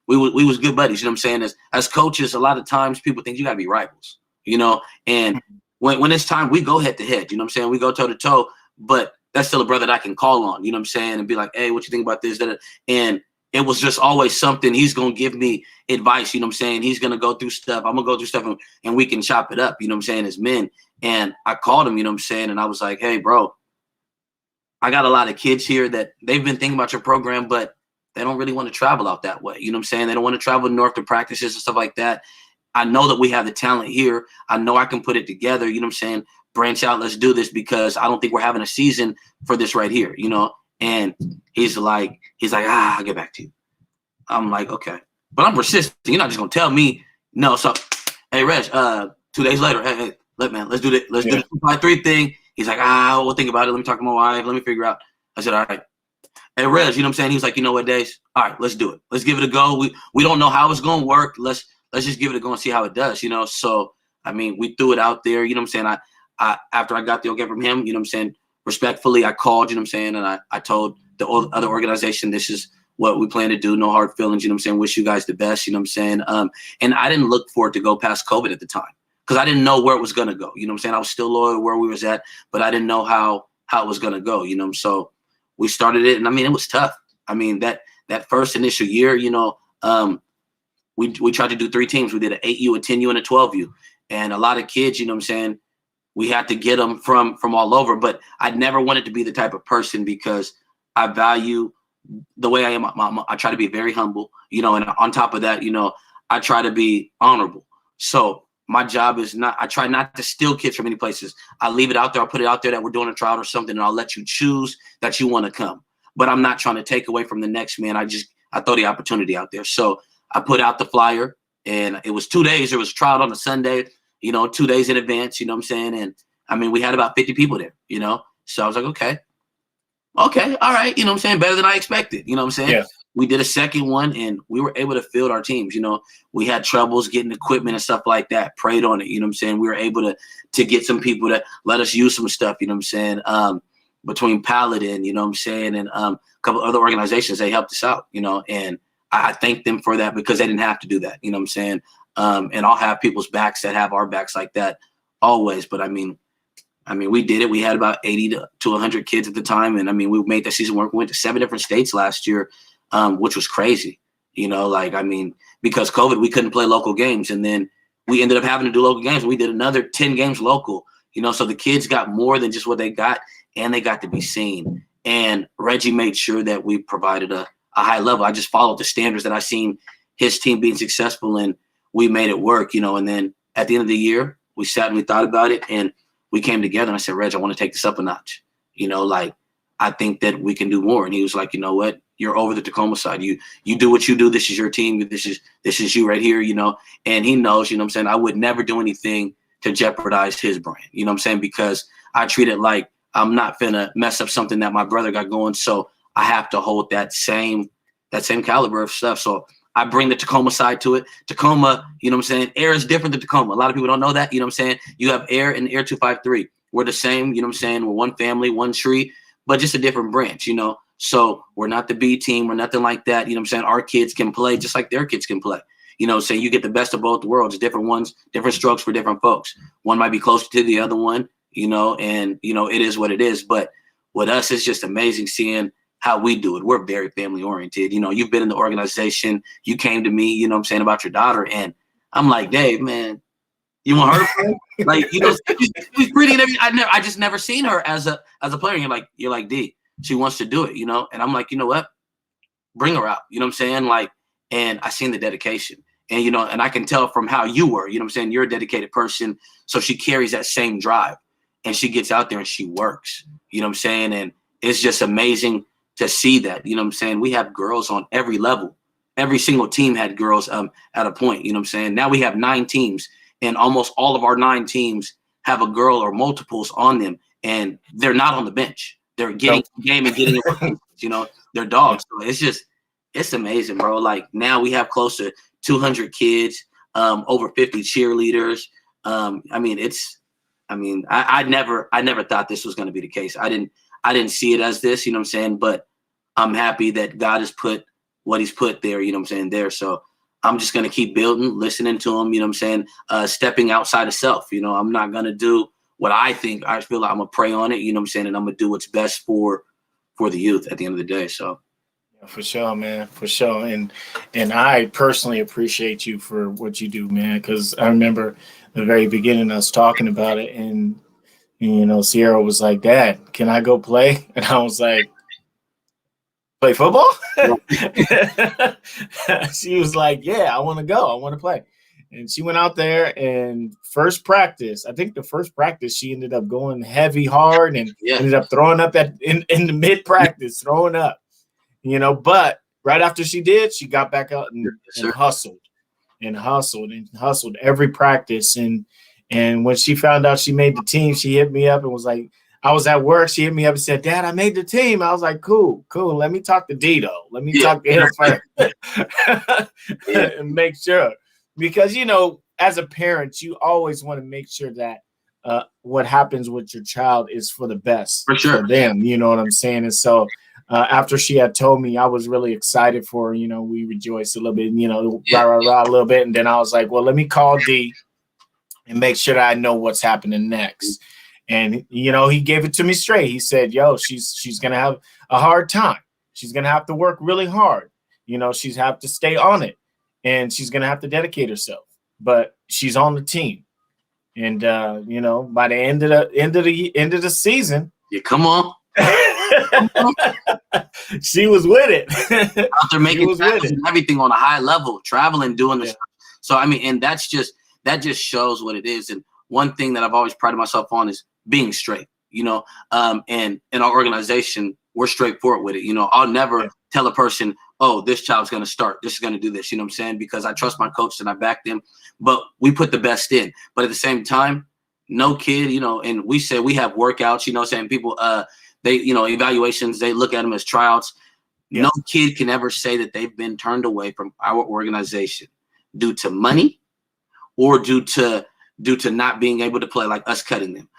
we was good buddies, you know what I'm saying? As coaches, a lot of times people think you got to be rivals, you know, and when it's time, we go head to head, you know what I'm saying? We go toe to toe, but that's still a brother that I can call on, you know what I'm saying? And be like, hey, what you think about this? That, and it was just always something. He's going to give me advice, you know what I'm saying? He's going to go through stuff. I'm going to go through stuff and we can chop it up, you know what I'm saying, as men. And I called him, you know what I'm saying? And I was like, hey, bro, I got a lot of kids here that they've been thinking about your program, but they don't really want to travel out that way. You know what I'm saying? They don't want to travel north to practices and stuff like that. I know that we have the talent here. I know I can put it together. You know what I'm saying? Branch out. Let's do this, because I don't think we're having a season for this right here, you know? And he's like, I'll get back to you. I'm like, okay. But I'm persistent. You're not just going to tell me no. So, hey, Reg, 2 days later, hey, look, man, let's do the 2-5-3 thing. He's like, we'll think about it. Let me talk to my wife. Let me figure out. I said, all right. Hey, Reg, you know what I'm saying? He was like, you know what, Dazh? All right, let's do it. Let's give it a go. We don't know how it's going to work. Let's just give it a go and see how it does, you know? So, I mean, we threw it out there, you know what I'm saying? I after I got the okay from him, you know what I'm saying, respectfully, I called, you know what I'm saying, and I told the other organization, this is what we plan to do. No hard feelings, you know what I'm saying? Wish you guys the best, you know what I'm saying? And I didn't look for it to go past COVID at the time, because I didn't know where it was going to go, you know what I'm saying? I was still loyal where we was at, but I didn't know how it was going to go, you know? So we started it, and I mean, it was tough. I mean, that first initial year, you know, we tried to do 3 teams. We did an 8U, a 10U, and a 12U. And a lot of kids, you know what I'm saying, we had to get them from all over. But I never wanted to be the type of person, because I value the way I am. I try to be very humble, you know, and on top of that, you know, I try to be honorable. So my job is not, I try not to steal kids from any places. I leave it out there. I'll put it out there that we're doing a trial or something, and I'll let you choose that you want to come. But I'm not trying to take away from the next man. I throw the opportunity out there. So I put out the flyer, and it was 2 days. There was a trial on a Sunday, 2 days in advance, you know what I'm saying? And I mean, we had about 50 people there, So I was like, okay, all right, you know what I'm saying? Better than I expected, you know what I'm saying? Yeah. We did a second one, and we were able to field our teams. We had troubles getting equipment and stuff like that. Prayed on it, you know what I'm saying? We were able to get some people to let us use some stuff, you know what I'm saying? Between Paladin, you know what I'm saying, and a couple other organizations, they helped us out, and I thank them for that because they didn't have to do that, you know what I'm saying? And I'll have people's backs that have our backs like that always. But I mean, we did it. We had about 80 to 100 kids at the time, and I mean, we made that season work. We went to 7 different states last year. Which was crazy, because COVID, we couldn't play local games. And then we ended up having to do local games. We did another 10 games local, so the kids got more than just what they got, and they got to be seen. And Reggie made sure that we provided a high level. I just followed the standards that I seen his team being successful, and we made it work, and then at the end of the year, we sat and we thought about it, and we came together, and I said, Reg, I want to take this up a notch. I think that we can do more. And he was like, you know what? You're over the Tacoma side. You do what you do. This is your team. This is you right here, And he knows, what I'm saying, I would never do anything to jeopardize his brand, you know what I'm saying? Because I treat it like I'm not finna mess up something that my brother got going. So I have to hold that same caliber of stuff. So I bring the Tacoma side to it. Tacoma, you know what I'm saying? Heir is different than Tacoma. A lot of people don't know that, you know what I'm saying? You have Heir and Heir 253. We're the same, you know what I'm saying? We're one family, one tree, but just a different branch, So we're not the B team. We're nothing like that. You know what I'm saying? Our kids can play just like their kids can play. So you get the best of both worlds, different ones, different strokes for different folks. One might be closer to the other one, and, it is what it is. But with us, it's just amazing seeing how we do it. We're very family oriented. You've been in the organization. You came to me, you know what I'm saying, about your daughter. And I'm like, Dave, man, you want her to play? Like, she's pretty. And I just never seen her as a player. And you're like, D, she wants to do it, And I'm like, you know what? Bring her out. You know what I'm saying? Like, and I seen the dedication. And, and I can tell from how you were, you know what I'm saying? You're a dedicated person. So she carries that same drive. And she gets out there and she works. You know what I'm saying? And it's just amazing to see that. You know what I'm saying? We have girls on every level. Every single team had girls at a point. You know what I'm saying? Now we have 9 teams. And almost all of our 9 teams have a girl or multiples on them. And they're not on the bench. They're getting the game and getting it. They're dogs. So it's amazing, bro. Like now we have close to 200 kids, over 50 cheerleaders. I never thought this was going to be the case. I didn't see it as this, you know what I'm saying? But I'm happy that God has put what he's put there, you know what I'm saying, there. So I'm just going to keep building, listening to him, you know what I'm saying? Stepping outside of self, I'm not going to do what I think. I feel like I'm going to pray on it, you know what I'm saying? And I'm going to do what's best for the youth at the end of the day. So. Yeah, for sure, man, for sure. And I personally appreciate you for what you do, man, because I remember the very beginning us talking about it, and Sierra was like, Dad, can I go play? And I was like, play football? She was like, yeah, I want to go. I want to play. And she went out there, and first practice, I think the first practice, she ended up going heavy hard and ended up throwing up in the mid-practice, throwing up. But right after she did, she got back out and hustled every practice. And when she found out she made the team, she hit me up and was like, I was at work. She hit me up and said, Dad, I made the team. I was like, cool. Let me talk to Dito. Let me talk to him first and make sure. Because, as a parent, you always want to make sure that what happens with your child is for the best for them. You know what I'm saying? And so after she had told me, I was really excited for her. We rejoiced a little bit, rah, a little bit. And then I was like, well, let me call D and make sure that I know what's happening next. And, he gave it to me straight. He said, yo, she's going to have a hard time. She's going to have to work really hard. She's have to stay on it, and she's going to have to dedicate herself, but she's on the team. And, by the end of the season, come on. She was with it. Out there making everything on a high level, traveling, doing this. So, and that's that just shows what it is. And one thing that I've always prided myself on is being straight, and in our organization, we're straightforward with it. I'll never tell a person, oh, this child's going to start, this is going to do this, because I trust my coach and I back them, but we put the best in. But at the same time, no kid, and we say we have workouts, people, they, evaluations, they look at them as tryouts. Yeah. No kid can ever say that they've been turned away from our organization due to money or due to not being able to play, like us cutting them.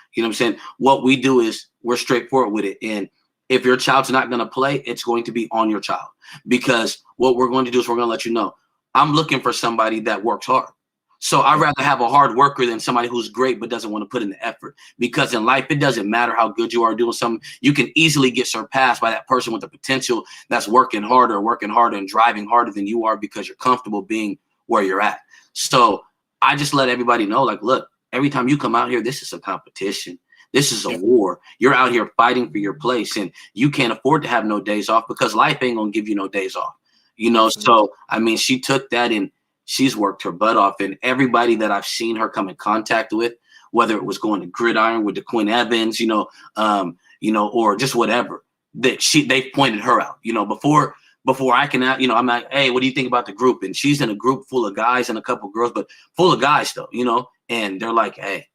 What we do is we're straightforward with it. And if your child's not going to play, it's going to be on your child, because what we're going to do is we're going to let you know, I'm looking for somebody that works hard. So I'd rather have a hard worker than somebody who's great but doesn't want to put in the effort. Because in life, it doesn't matter how good you are doing something. You can easily get surpassed by that person with the potential that's working harder and driving harder than you are, because you're comfortable being where you're at. So I just let everybody know, like, look, every time you come out here, this is a competition. This is a war. You're out here fighting for your place, and you can't afford to have no days off, because life ain't going to give you no days off. So, she took that and she's worked her butt off. And everybody that I've seen her come in contact with, whether it was going to Gridiron with the Quinn Evans, or just whatever, that they pointed her out, before I can, I'm like, hey, what do you think about the group? And she's in a group full of guys and a couple of girls, but full of guys though, and they're like, hey,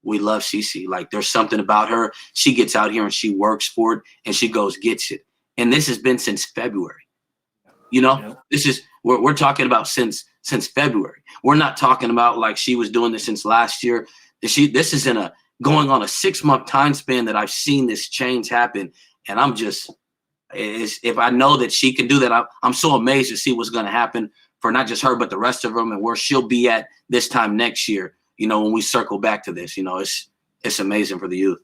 we love Cece. Like, there's something about her. She gets out here and she works for it, and she goes, gets it. And this has been since February. This is, we're talking about since February. We're not talking about like she was doing this since last year. This is going on a 6-month time span that I've seen this change happen. And I'm just, if I know that she can do that, I'm so amazed to see what's going to happen for not just her, but the rest of them, and where she'll be at this time next year, when we circle back to this. It's amazing for the youth.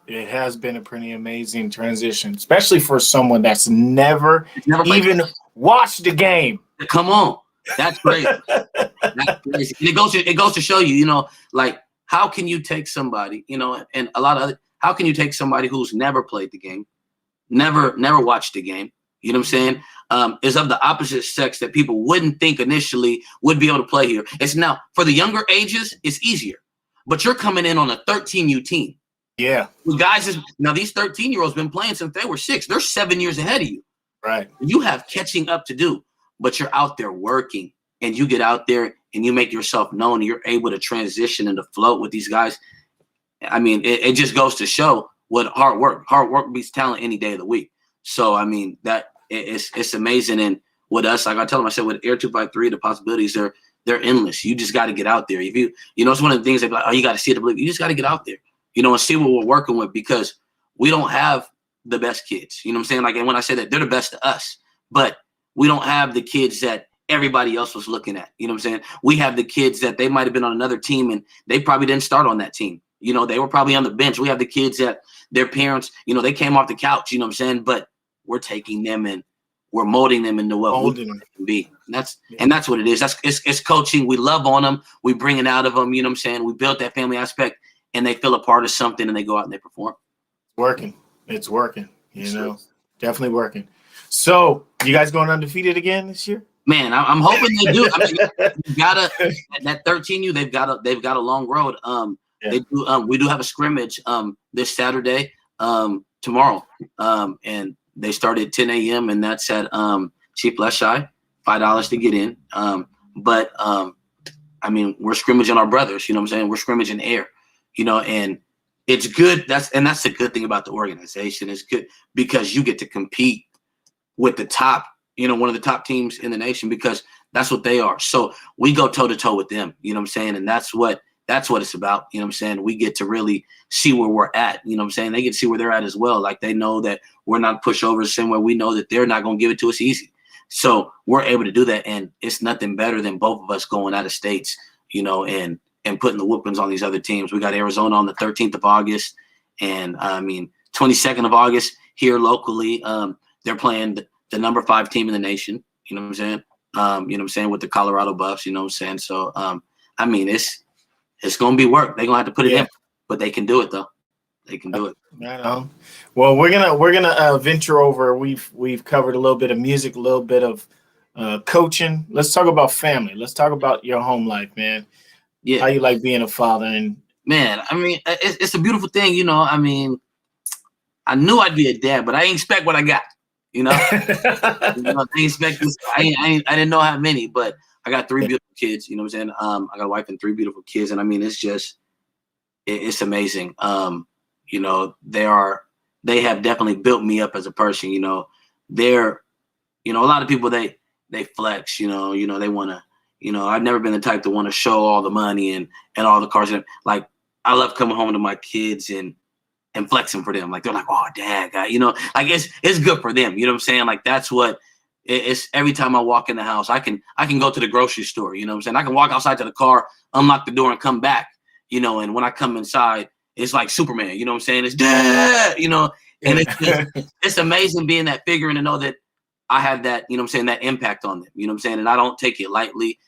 It has been a pretty amazing transition, especially for someone that's never even watched the game. Come on. That's crazy. That's crazy. And it goes to show you, like, how can you take somebody, and a lot of other, how can you take somebody who's never played the game, never watched the game, is of the opposite sex that people wouldn't think initially would be able to play here. It's now, for the younger ages, it's easier. But you're coming in on a 13U team. Yeah. Now these 13-year-olds been playing since they were 6. They're 7 years ahead of you. Right. You have catching up to do, but you're out there working, and you get out there and you make yourself known, and you're able to transition and to float with these guys. It just goes to show what hard work beats talent any day of the week. So, that it's amazing. And with us, like I tell them, I said, with Heir 253, the possibilities they're endless. You just got to get out there. If it's one of the things they're like, oh, you got to see it to believe. You just got to get out there, and see what we're working with, because we don't have the best kids. You know what I'm saying? Like, and when I say that, they're the best to us, but we don't have the kids that everybody else was looking at. You know what I'm saying? We have the kids that they might have been on another team and they probably didn't start on that team. They were probably on the bench. We have the kids that their parents, they came off the couch, you know what I'm saying? But we're taking them and we're molding them into what we can be. And that's what it is. It's coaching. We love on them. We bring it out of them. You know what I'm saying? We built that family aspect, and they feel a part of something, and they go out and they perform. It's working. Definitely working. So, you guys going undefeated again this year? Man, I'm hoping they do. You've gotta, that 13U, they've got a long road. They do. We do have a scrimmage this Saturday, tomorrow, and they start at 10 a.m. and that's at Chief Less Shy, $5 to get in. But we're scrimmaging our brothers. You know what I'm saying? We're scrimmaging Heir. And it's good. That's the good thing about the organization. It's good because you get to compete with the top, one of the top teams in the nation, because that's what they are. So we go toe to toe with them, you know what I'm saying? And that's what it's about. You know what I'm saying? We get to really see where we're at. You know what I'm saying? They get to see where they're at as well. Like, they know that we're not pushovers the same way we know that they're not going to give it to us easy. So we're able to do that. And it's nothing better than both of us going out of states, and putting the whoopings on these other teams. We got Arizona on the 13th of August, and 22nd of August here locally. They're playing the number 5 team in the nation. You know what I'm saying? You know what I'm saying, with the Colorado Buffs. You know what I'm saying? So it's gonna be work. They're gonna have to put it in, but they can do it though. They can do it. Right on. Well, we're gonna venture over. We've covered a little bit of music, a little bit of coaching. Let's talk about family. Let's talk about your home life, man. Yeah. How you like being a father? And man, I mean, it's a beautiful thing, you know. I mean, I knew I'd be a dad, but I didn't expect what I got. You know, I didn't expect this. I didn't know how many, but I got 3 beautiful kids. You know what I'm saying? I got a wife and 3 beautiful kids, and I mean, it's just, it's amazing. You know, they have definitely built me up as a person. You know, you know, a lot of people they flex. You know, they want to. You know, I've never been the type to want to show all the money and all the cars. Like, I love coming home to my kids and flexing for them. Like, they're like, oh, dad, guy, you know, like it's good for them. You know what I'm saying? Like, that's what it's every time I walk in the house, I can go to the grocery store. You know what I'm saying? I can walk outside to the car, unlock the door and come back, you know, and when I come inside, it's like Superman, you know what I'm saying? It's dad, you know, and it's amazing being that figure and to know that I have that, you know what I'm saying, that impact on them, you know what I'm saying? And I don't take it lightly.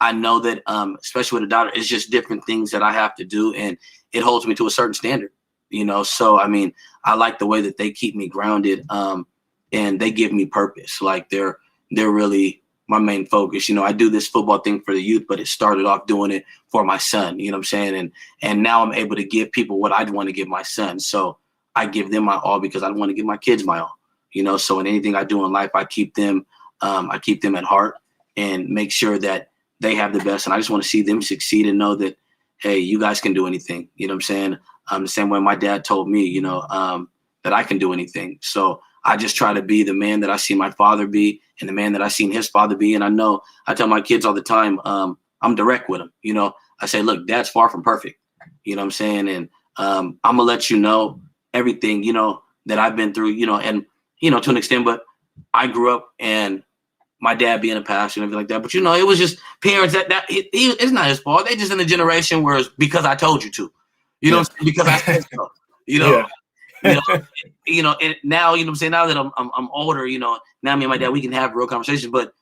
I know that, especially with a daughter, it's just different things that I have to do, and it holds me to a certain standard, you know? So, I mean, I like the way that they keep me grounded, and they give me purpose. Like, they're really my main focus. You know, I do this football thing for the youth, but it started off doing it for my son, you know what I'm saying? And now I'm able to give people what I'd want to give my son. So I give them my all because I want to give my kids my all, you know? So in anything I do in life, I keep them at heart and make sure that they have the best. And I just want to see them succeed and know that, hey, you guys can do anything. You know what I'm saying? The same way my dad told me, you know, that I can do anything. So I just try to be the man that I see my father be and the man that I seen his father be. And I tell my kids all the time, I'm direct with them. You know, I say, look, dad's far from perfect. You know what I'm saying? And I'm going to let you know everything, you know, that I've been through, you know, and, you know, to an extent, but I grew up and my dad being a pastor and everything like that. But, you know, it was just parents it's not his fault. They just in a generation where it's because I told you to, you know what I'm saying? Because I said so, you know, you know, and now, you know what I'm saying? Now that I'm older, you know, now me and my dad, we can have real conversations. But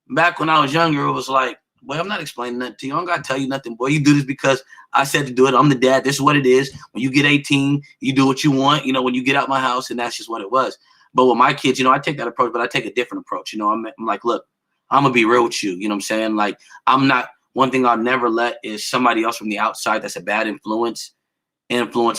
back when I was younger, it was like, boy, I'm not explaining nothing to you. I don't got to tell you nothing. Boy, you do this because I said to do it. I'm the dad. This is what it is. When you get 18, you do what you want, you know, when you get out my house, and that's just what it was. But with my kids, you know, I take that approach, but I take a different approach. You know, I'm like, look, I'm going to be real with you. You know what I'm saying? Like, one thing I'll never let is somebody else from the outside that's a bad influence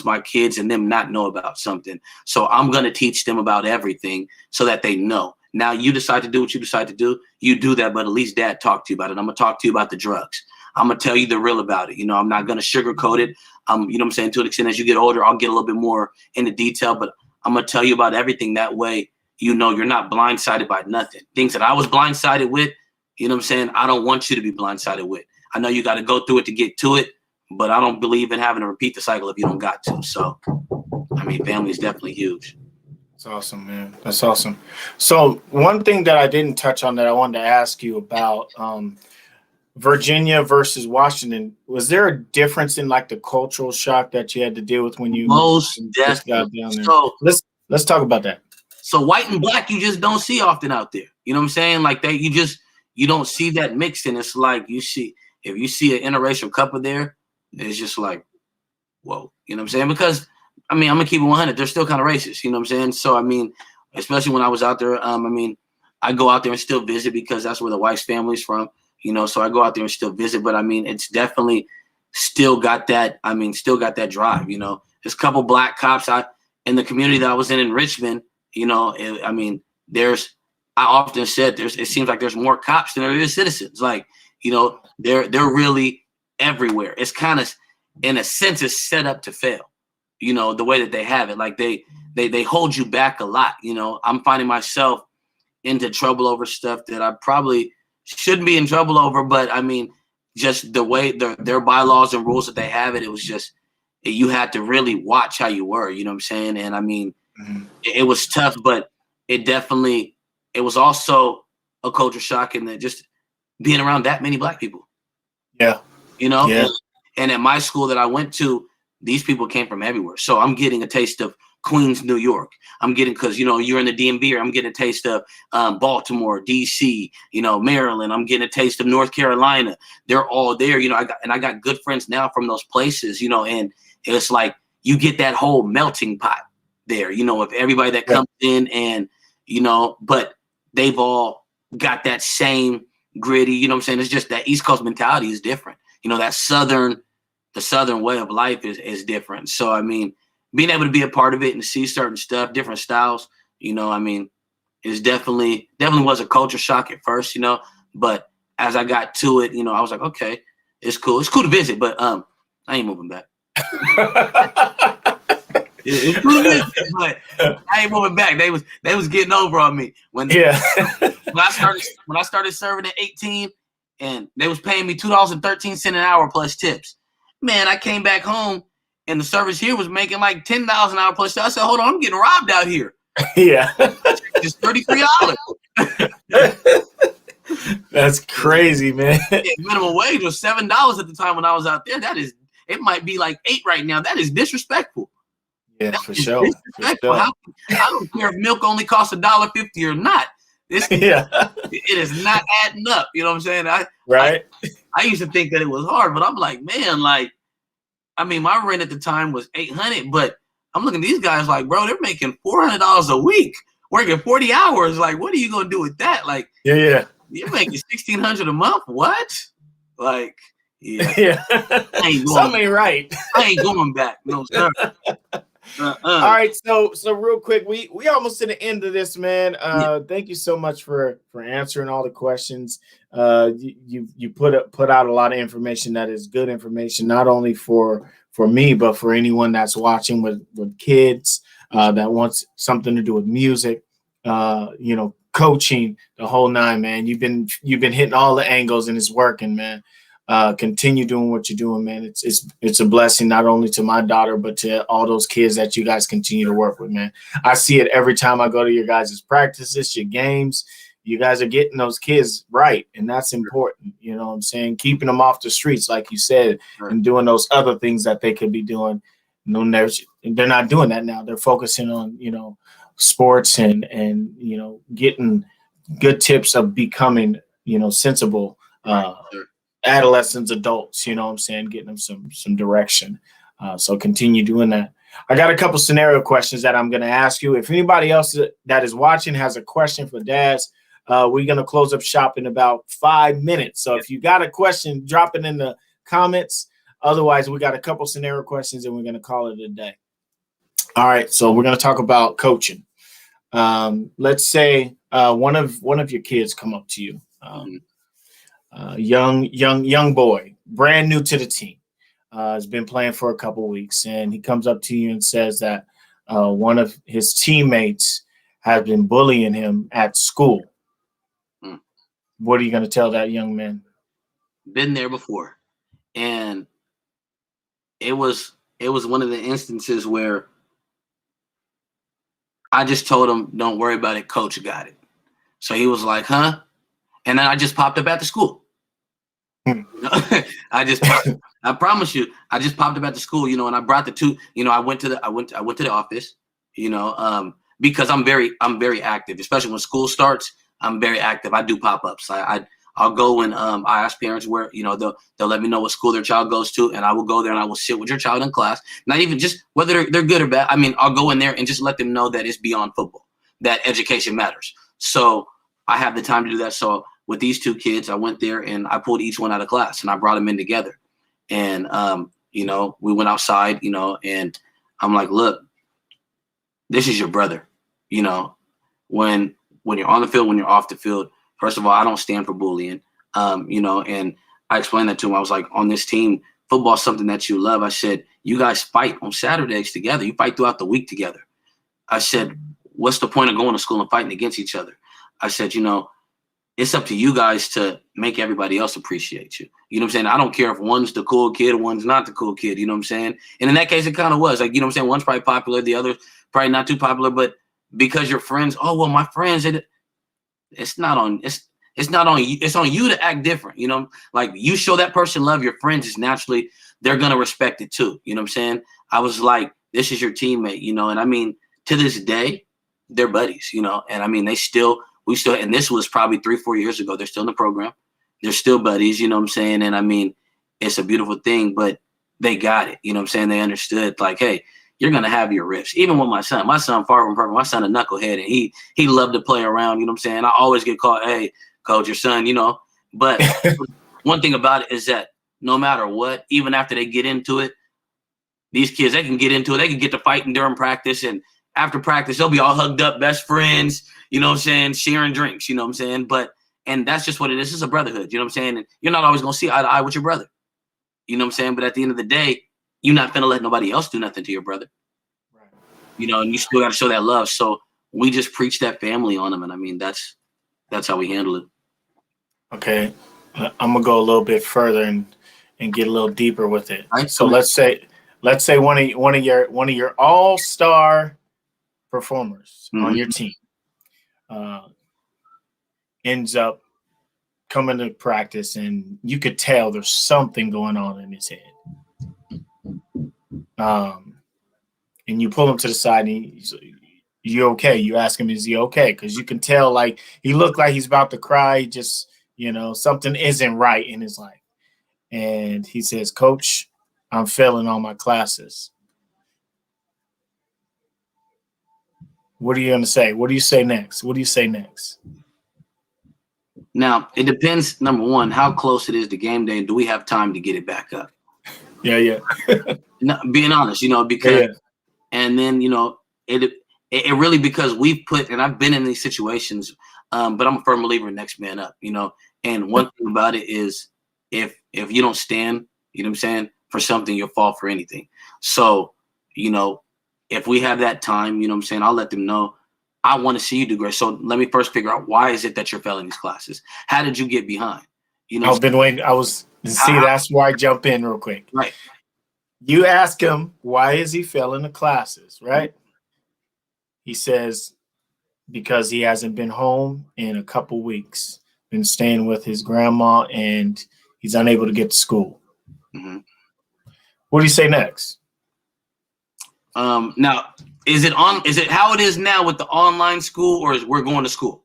my kids and them not know about something. So I'm going to teach them about everything so that they know. Now you decide to do what you decide to do. You do that, but at least dad talked to you about it. I'm going to talk to you about the drugs. I'm going to tell you the real about it. You know, I'm not going to sugarcoat it. You know what I'm saying? To an extent, as you get older, I'll get a little bit more into detail, but I'm going to tell you about everything. That way, you know, you're not blindsided by nothing. Things that I was blindsided with, you know what I'm saying? I don't want you to be blindsided with. I know you got to go through it to get to it, but I don't believe in having to repeat the cycle if you don't got to. So, I mean, family is definitely huge. That's awesome, man. That's awesome. So one thing that I didn't touch on that I wanted to ask you about, Virginia versus Washington, was there a difference in like the cultural shock that you had to deal with when you just got down there? So let's talk about that. So white and black, you just don't see often out there. You know what I'm saying? Like you don't see that mixing. It's like if you see an interracial couple there, it's just like, whoa. You know what I'm saying? Because I mean, I'm gonna keep it 100. They're still kind of racist. You know what I'm saying? So I mean, especially when I was out there, I mean, I go out there and still visit because that's where the wife's family's from. You know, so I go out there and still visit, but I mean, it's definitely still got that drive, you know. There's a couple black cops in the community that I was in Richmond, you know, I mean, I often said it seems like there's more cops than there is citizens. Like, you know, they're really everywhere. It's kind of, in a sense, it's set up to fail, you know, the way that they have it. Like they hold you back a lot, you know. I'm finding myself into trouble over stuff that I probably shouldn't be in trouble over, but I mean, just the way their bylaws and rules that they have it was just, you had to really watch how you were, you know what I'm saying? And I mean, it was tough, but it was also a culture shock in that just being around that many black people. Yeah. You know? Yeah. And at my school that I went to, these people came from everywhere. So I'm getting a taste of Queens, New York. I'm getting, because, you know, you're in the DMV, I'm getting a taste of Baltimore, DC, you know, Maryland. I'm getting a taste of North Carolina. They're all there, you know. I got good friends now from those places, you know, and it's like you get that whole melting pot there, you know, of everybody that comes in, and, you know, but they've all got that same gritty, you know what I'm saying? It's just that East Coast mentality is different. You know, that the Southern way of life is different. So, I mean, being able to be a part of it and see certain stuff, different styles, you know, I mean, is definitely was a culture shock at first, you know, but as I got to it, you know, I was like, okay, it's cool. It's cool to visit, but I ain't moving back. It's cool to visit, but I ain't moving back. They was getting over on me when I started serving at 18, and they was paying me $2.13 an hour plus tips. Man, I came back home and the service here was making like $10 an hour plus tips. I said, hold on, I'm getting robbed out here. Yeah. Just $33. That's crazy, man. Yeah, minimum wage was $7 at the time when I was out there. It might be like $8 right now. That is disrespectful. Yeah, for sure. Disrespectful. I don't care if milk only costs $1.50 or not. It is not adding up. You know what I'm saying? I used to think that it was hard, but I'm like, man, like, I mean, my rent at the time was $800, but I'm looking at these guys like, bro, they're making $400 a week, working 40 hours. Like, what are you gonna do with that? Like, yeah, you're making $1,600 a month. What? Like, yeah. Something ain't right. I ain't going back. No, sir. All right, so real quick, we almost to the end of this, man. Thank you so much for answering all the questions. You put out a lot of information that is good information, not only for me, but for anyone that's watching with kids that wants something to do with music, you know, coaching, the whole nine, man. You've been hitting all the angles and it's working, man. Continue doing what you're doing, man. It's a blessing not only to my daughter, but to all those kids that you guys continue to work with, man. I see it every time I go to your guys' practices, your games. You guys are getting those kids right, and that's important. You know what I'm saying? Keeping them off the streets, like you said, and doing those other things that they could be doing. They're not doing that now. They're focusing on, you know, sports and you know, getting good tips of becoming, you know, sensible adolescents, adults, you know what I'm saying, getting them some direction. So continue doing that. I got a couple scenario questions that I'm going to ask you. If anybody else that is watching has a question for Dazh, we're going to close up shop in about 5 minutes. So if you got a question, drop it in the comments. Otherwise, we got a couple scenario questions and we're going to call it a day. All right. So we're going to talk about coaching. Let's say one of your kids come up to you. Young boy, brand new to the team, has been playing for a couple weeks, and he comes up to you and says that one of his teammates has been bullying him at school. What are you going to tell that young man? Been there before, and it was one of the instances where I just told him, "Don't worry about it, coach got it." So he was like, "Huh?" And then I just popped up at the school. I promise you, I just popped up at the school, you know, and I brought the two, you know, I went to the office, you know, because I'm very active, especially when school starts. I'm very active. I do pop-ups. I'll go and I ask parents where, you know, they'll let me know what school their child goes to, and I will go there and I will sit with your child in class. Not even just whether they're good or bad. I mean, I'll go in there and just let them know that it's beyond football, that education matters. So I have the time to do that. So with these two kids, I went there and I pulled each one out of class and I brought them in together. And, you know, we went outside, you know, and I'm like, look, this is your brother. You know, when you're on the field, when you're off the field, first of all, I don't stand for bullying, you know, and I explained that to him. I was like, on this team, football is something that you love. I said, you guys fight on Saturdays together. You fight throughout the week together. I said, what's the point of going to school and fighting against each other? I said, you know, it's up to you guys to make everybody else appreciate you. You know what I'm saying? I don't care if one's the cool kid, one's not the cool kid. You know what I'm saying? And in that case, it kind of was like, you know what I'm saying? One's probably popular, the other's probably not too popular, but because you're friends, oh, well, my friends, it's not on you. It's on you to act different. You know, like you show that person love, your friends is naturally, they're going to respect it too. You know what I'm saying? I was like, this is your teammate, you know? And I mean, to this day, they're buddies, you know? And I mean, we still, and this was probably 3-4 years ago. They're still in the program. They're still buddies, you know what I'm saying? And I mean, it's a beautiful thing, but they got it. You know what I'm saying? They understood like, hey, you're gonna have your riffs. Even with my son far from perfect. My son a knucklehead, and he loved to play around. You know what I'm saying? I always get called, hey, coach, your son, you know. But one thing about it is that no matter what, even after they get into it, these kids, they can get into it. They can get to fighting during practice, and after practice, they'll be all hugged up, best friends. You know what I'm saying? Sharing drinks. You know what I'm saying? And that's just what it is. It's a brotherhood. You know what I'm saying? And you're not always gonna see eye to eye with your brother. You know what I'm saying? But at the end of the day, you're not gonna let nobody else do nothing to your brother. Right. You know, and you still got to show that love. So we just preach that family on them, and I mean that's how we handle it. Okay, I'm gonna go a little bit further and get a little deeper with it. Right. So let's say one of your all-star performers on your team ends up coming to practice, and you could tell there's something going on in his head. And you pull him to the side, and he's, you okay? You ask him, is he okay? Because you can tell, like, he looked like he's about to cry. He just, you know, something isn't right in his life. And he says, Coach, I'm failing all my classes. What are you going to say? What do you say next? What do you say next? Now, it depends, number one, how close it is to game day, and do we have time to get it back up? Yeah. No, being honest, you know, because and then, you know, it really, because we've put, and I've been in these situations, but I'm a firm believer in next man up, you know. And one thing about it is if you don't stand, you know what I'm saying, for something, you'll fall for anything. So, you know, if we have that time, you know what I'm saying, I'll let them know, I want to see you do great. So let me first figure out, why is it that you're failing these classes? How did you get behind? You know, I've been waiting. That's why I jump in real quick. Right. You ask him, why is he failing the classes, right? He says, because he hasn't been home in a couple weeks, been staying with his grandma, and he's unable to get to school. Mm-hmm. What do you say next? Now, is it how it is now with the online school, or is we're going to school?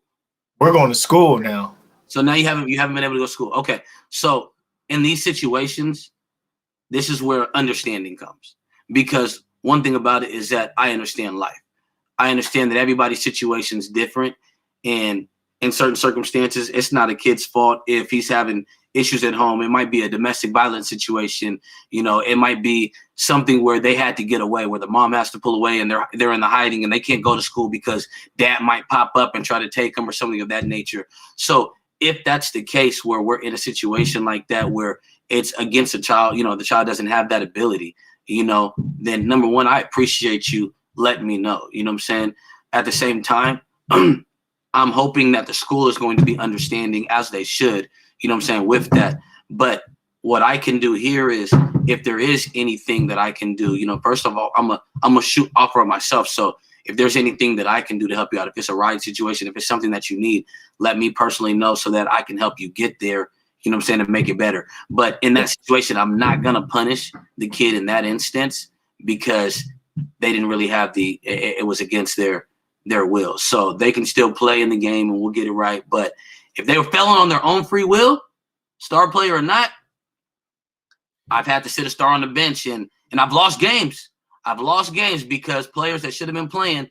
We're going to school now. So now you haven't been able to go to school. Okay. So in these situations, this is where understanding comes, because one thing about it is that I understand life. I understand that everybody's situation is different, and in certain circumstances, it's not a kid's fault if he's having issues at home. It might be a domestic violence situation. You know, it might be something where they had to get away, where the mom has to pull away, and they're in the hiding, and they can't go to school because dad might pop up and try to take them, or something of that nature. So if that's the case, where we're in a situation like that, where it's against a child, you know, the child doesn't have that ability, you know, then number one, I appreciate you letting me know, you know what I'm saying? At the same time, I'm hoping that the school is going to be understanding, as they should, you know what I'm saying, with that. But what I can do here is, if there is anything that I can do, you know, first of all, I'm a shoot offer of myself. So if there's anything that I can do to help you out, if it's a ride situation, if it's something that you need, let me personally know so that I can help you get there, you know what I'm saying, and make it better. But in that situation, I'm not going to punish the kid in that instance, because they didn't really have it was against their will. So they can still play in the game, and we'll get it right. But if they were failing on their own free will, star player or not, I've had to sit a star on the bench, and I've lost games. I've lost games because players that should have been playing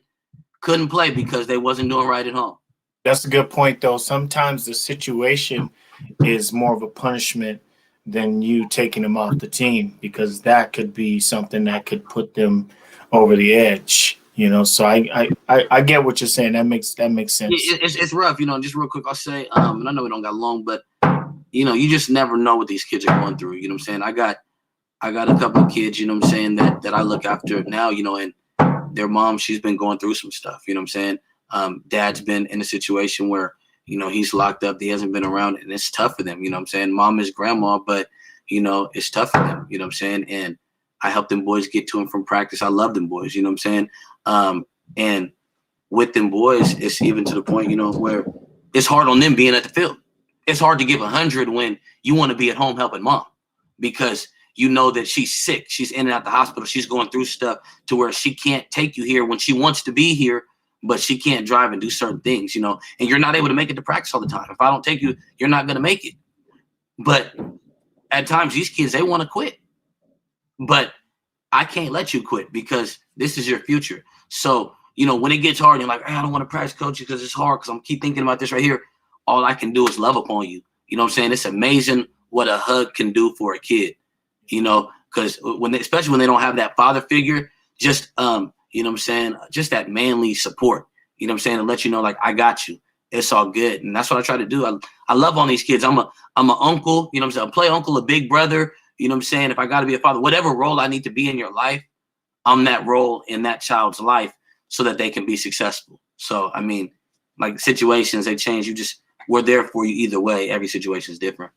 couldn't play because they wasn't doing right at home. That's a good point, though. Sometimes the situation is more of a punishment than you taking them off the team, because that could be something that could put them over the edge. You know, so I get what you're saying. That makes sense. It's rough, you know. Just real quick, I'll say, and I know we don't got long, but you know, you just never know what these kids are going through. You know what I'm saying? I got a couple of kids, you know what I'm saying, that I look after now, you know, and their mom, she's been going through some stuff, you know what I'm saying? Dad's been in a situation where, you know, he's locked up, he hasn't been around, and it's tough for them, you know what I'm saying? Mom is grandma, but, you know, it's tough for them, you know what I'm saying? And I help them boys get to and from practice. I love them boys, you know what I'm saying? And with them boys, it's even to the point, you know, where it's hard on them being at the field. It's hard to give 100 when you want to be at home helping mom, because you know that she's sick. She's in and out the hospital. She's going through stuff to where she can't take you here when she wants to be here, but she can't drive and do certain things, you know, and you're not able to make it to practice all the time. If I don't take you, you're not going to make it. But at times these kids, they want to quit. But I can't let you quit because this is your future. So, you know, when it gets hard, you're like, hey, I don't want to practice coaching because it's hard because I'm keep thinking about this right here. All I can do is love upon you. You know what I'm saying? It's amazing what a hug can do for a kid, you know, because especially when they don't have that father figure, just, you know what I'm saying? Just that manly support, you know what I'm saying? To let you know, like, I got you. It's all good. And that's what I try to do. I love on these kids. I'm an uncle, you know what I'm saying? I play uncle, a big brother, you know what I'm saying? If I got to be a father, whatever role I need to be in your life, I'm that role in that child's life so that they can be successful. So, I mean, like situations, they change. We're there for you either way. Every situation is different.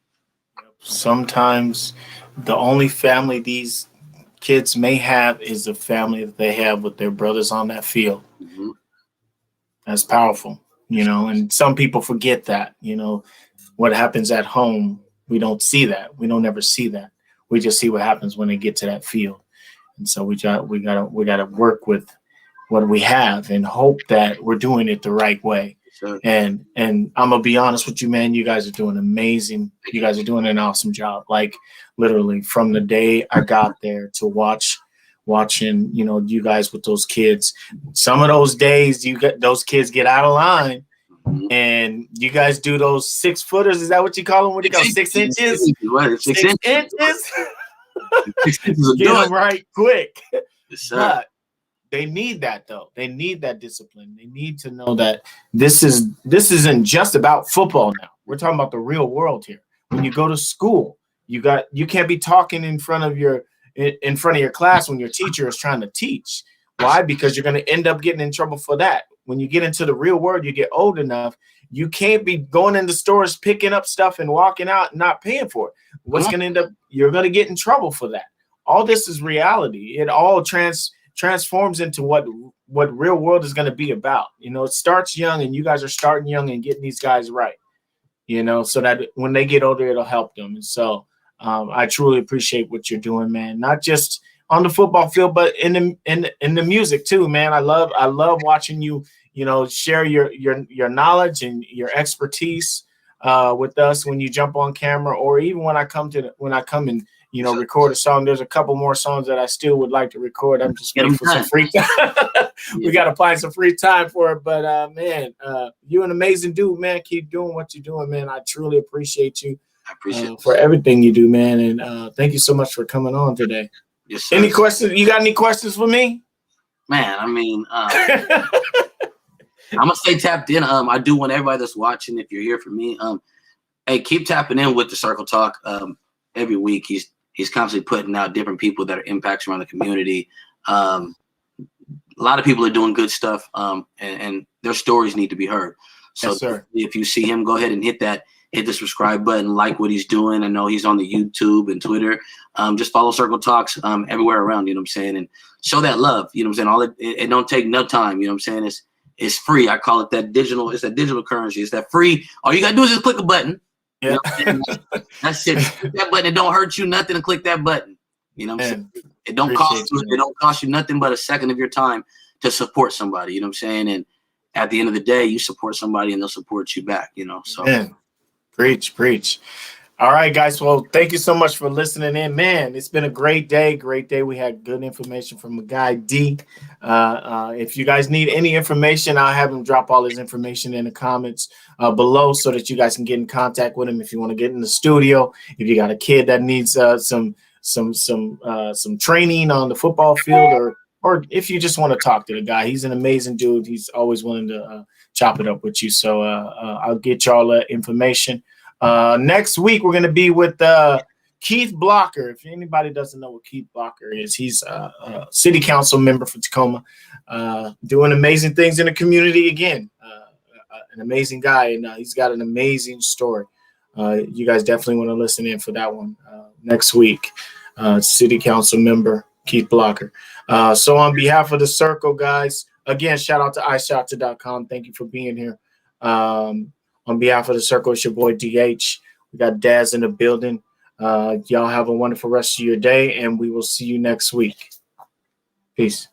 Sometimes the only family these kids may have is the family that they have with their brothers on that field. Mm-hmm. That's powerful, you know, and some people forget that, you know, what happens at home. We don't see that. We don't ever see that. We just see what happens when they get to that field. And so we gotta work with what we have and hope that we're doing it the right way. Sure. And I'm gonna be honest with you, man. You guys are doing amazing. You guys are doing an awesome job. Like literally from the day I got there to watching, you know, you guys with those kids. Some of those days those kids get out of line, and you guys do those 6-footers. Is that what you call them? What do you call 6 inches? What, 6 inches? 6 inches Get them right quick. Yes, but they need that though. They need that discipline. They need to know that this isn't just about football now. We're talking about the real world here. When you go to school, you can't be talking in front of your class when your teacher is trying to teach. Why? Because you're going to end up getting in trouble for that. When you get into the real world, you get old enough, you can't be going into stores, picking up stuff and walking out and not paying for it. What's going to end up, you're going to get in trouble for that. All this is reality. It all transforms into what real world is going to be about. You know, it starts young, and you guys are starting young and getting these guys right, you know, so that when they get older, it'll help them. And so I truly appreciate what you're doing, man. Not just on the football field, but in the music too, man. I love watching you, you know, share your knowledge and your expertise with us when you jump on camera, or even when I come and, you know, record a song. There's a couple more songs that I still would like to record. I'm just waiting for some free time. We got to find some free time for it. But man, you're an amazing dude, man. Keep doing what you're doing, man. I truly appreciate you. I appreciate for everything you do, man. And thank you so much for coming on today. Yes, sir. Any questions? You got any questions for me? Man, I mean, I'm gonna stay tapped in. I do want everybody that's watching, if you're here for me, hey, keep tapping in with the Circle Talk. Every week he's constantly putting out different people that are impacts around the community. A lot of people are doing good stuff, and their stories need to be heard. So yes, if you see him, go ahead and hit the subscribe button, like what he's doing. I know he's on the YouTube and Twitter. Just follow Circle Talks everywhere around, you know what I'm saying? And show that love, you know what I'm saying? It don't take no time, you know what I'm saying? It's free. I call it that digital. It's that digital currency. It's that free. All you got to do is just click a button. Yeah. You know that's it. Click that button. It don't hurt you nothing to click that button. You know what I'm saying? It don't cost you. It don't cost you nothing but a second of your time to support somebody. You know what I'm saying? And at the end of the day, you support somebody and they'll support you back. You know. So. Man. Preach. All right, guys. Well, thank you so much for listening in, man. It's been a great day. We had good information from the guy D. If you guys need any information, I'll have him drop all his information in the comments below so that you guys can get in contact with him if you want to get in the studio. If you got a kid that needs some training on the football field, or if you just want to talk to the guy, he's an amazing dude. He's always willing to chop it up with you. So I'll get y'all the information. Next week, we're going to be with Keith Blocker. If anybody doesn't know what Keith Blocker is, he's a city council member for Tacoma, doing amazing things in the community again. An amazing guy, and he's got an amazing story. You guys definitely want to listen in for that one next week. City council member Keith Blocker. So on behalf of the Circle, guys, again, shout out to iShotto.com. Thank you for being here. On behalf of the Circle, it's your boy DH. We got Dazh in the building. Y'all have a wonderful rest of your day, and we will see you next week. Peace.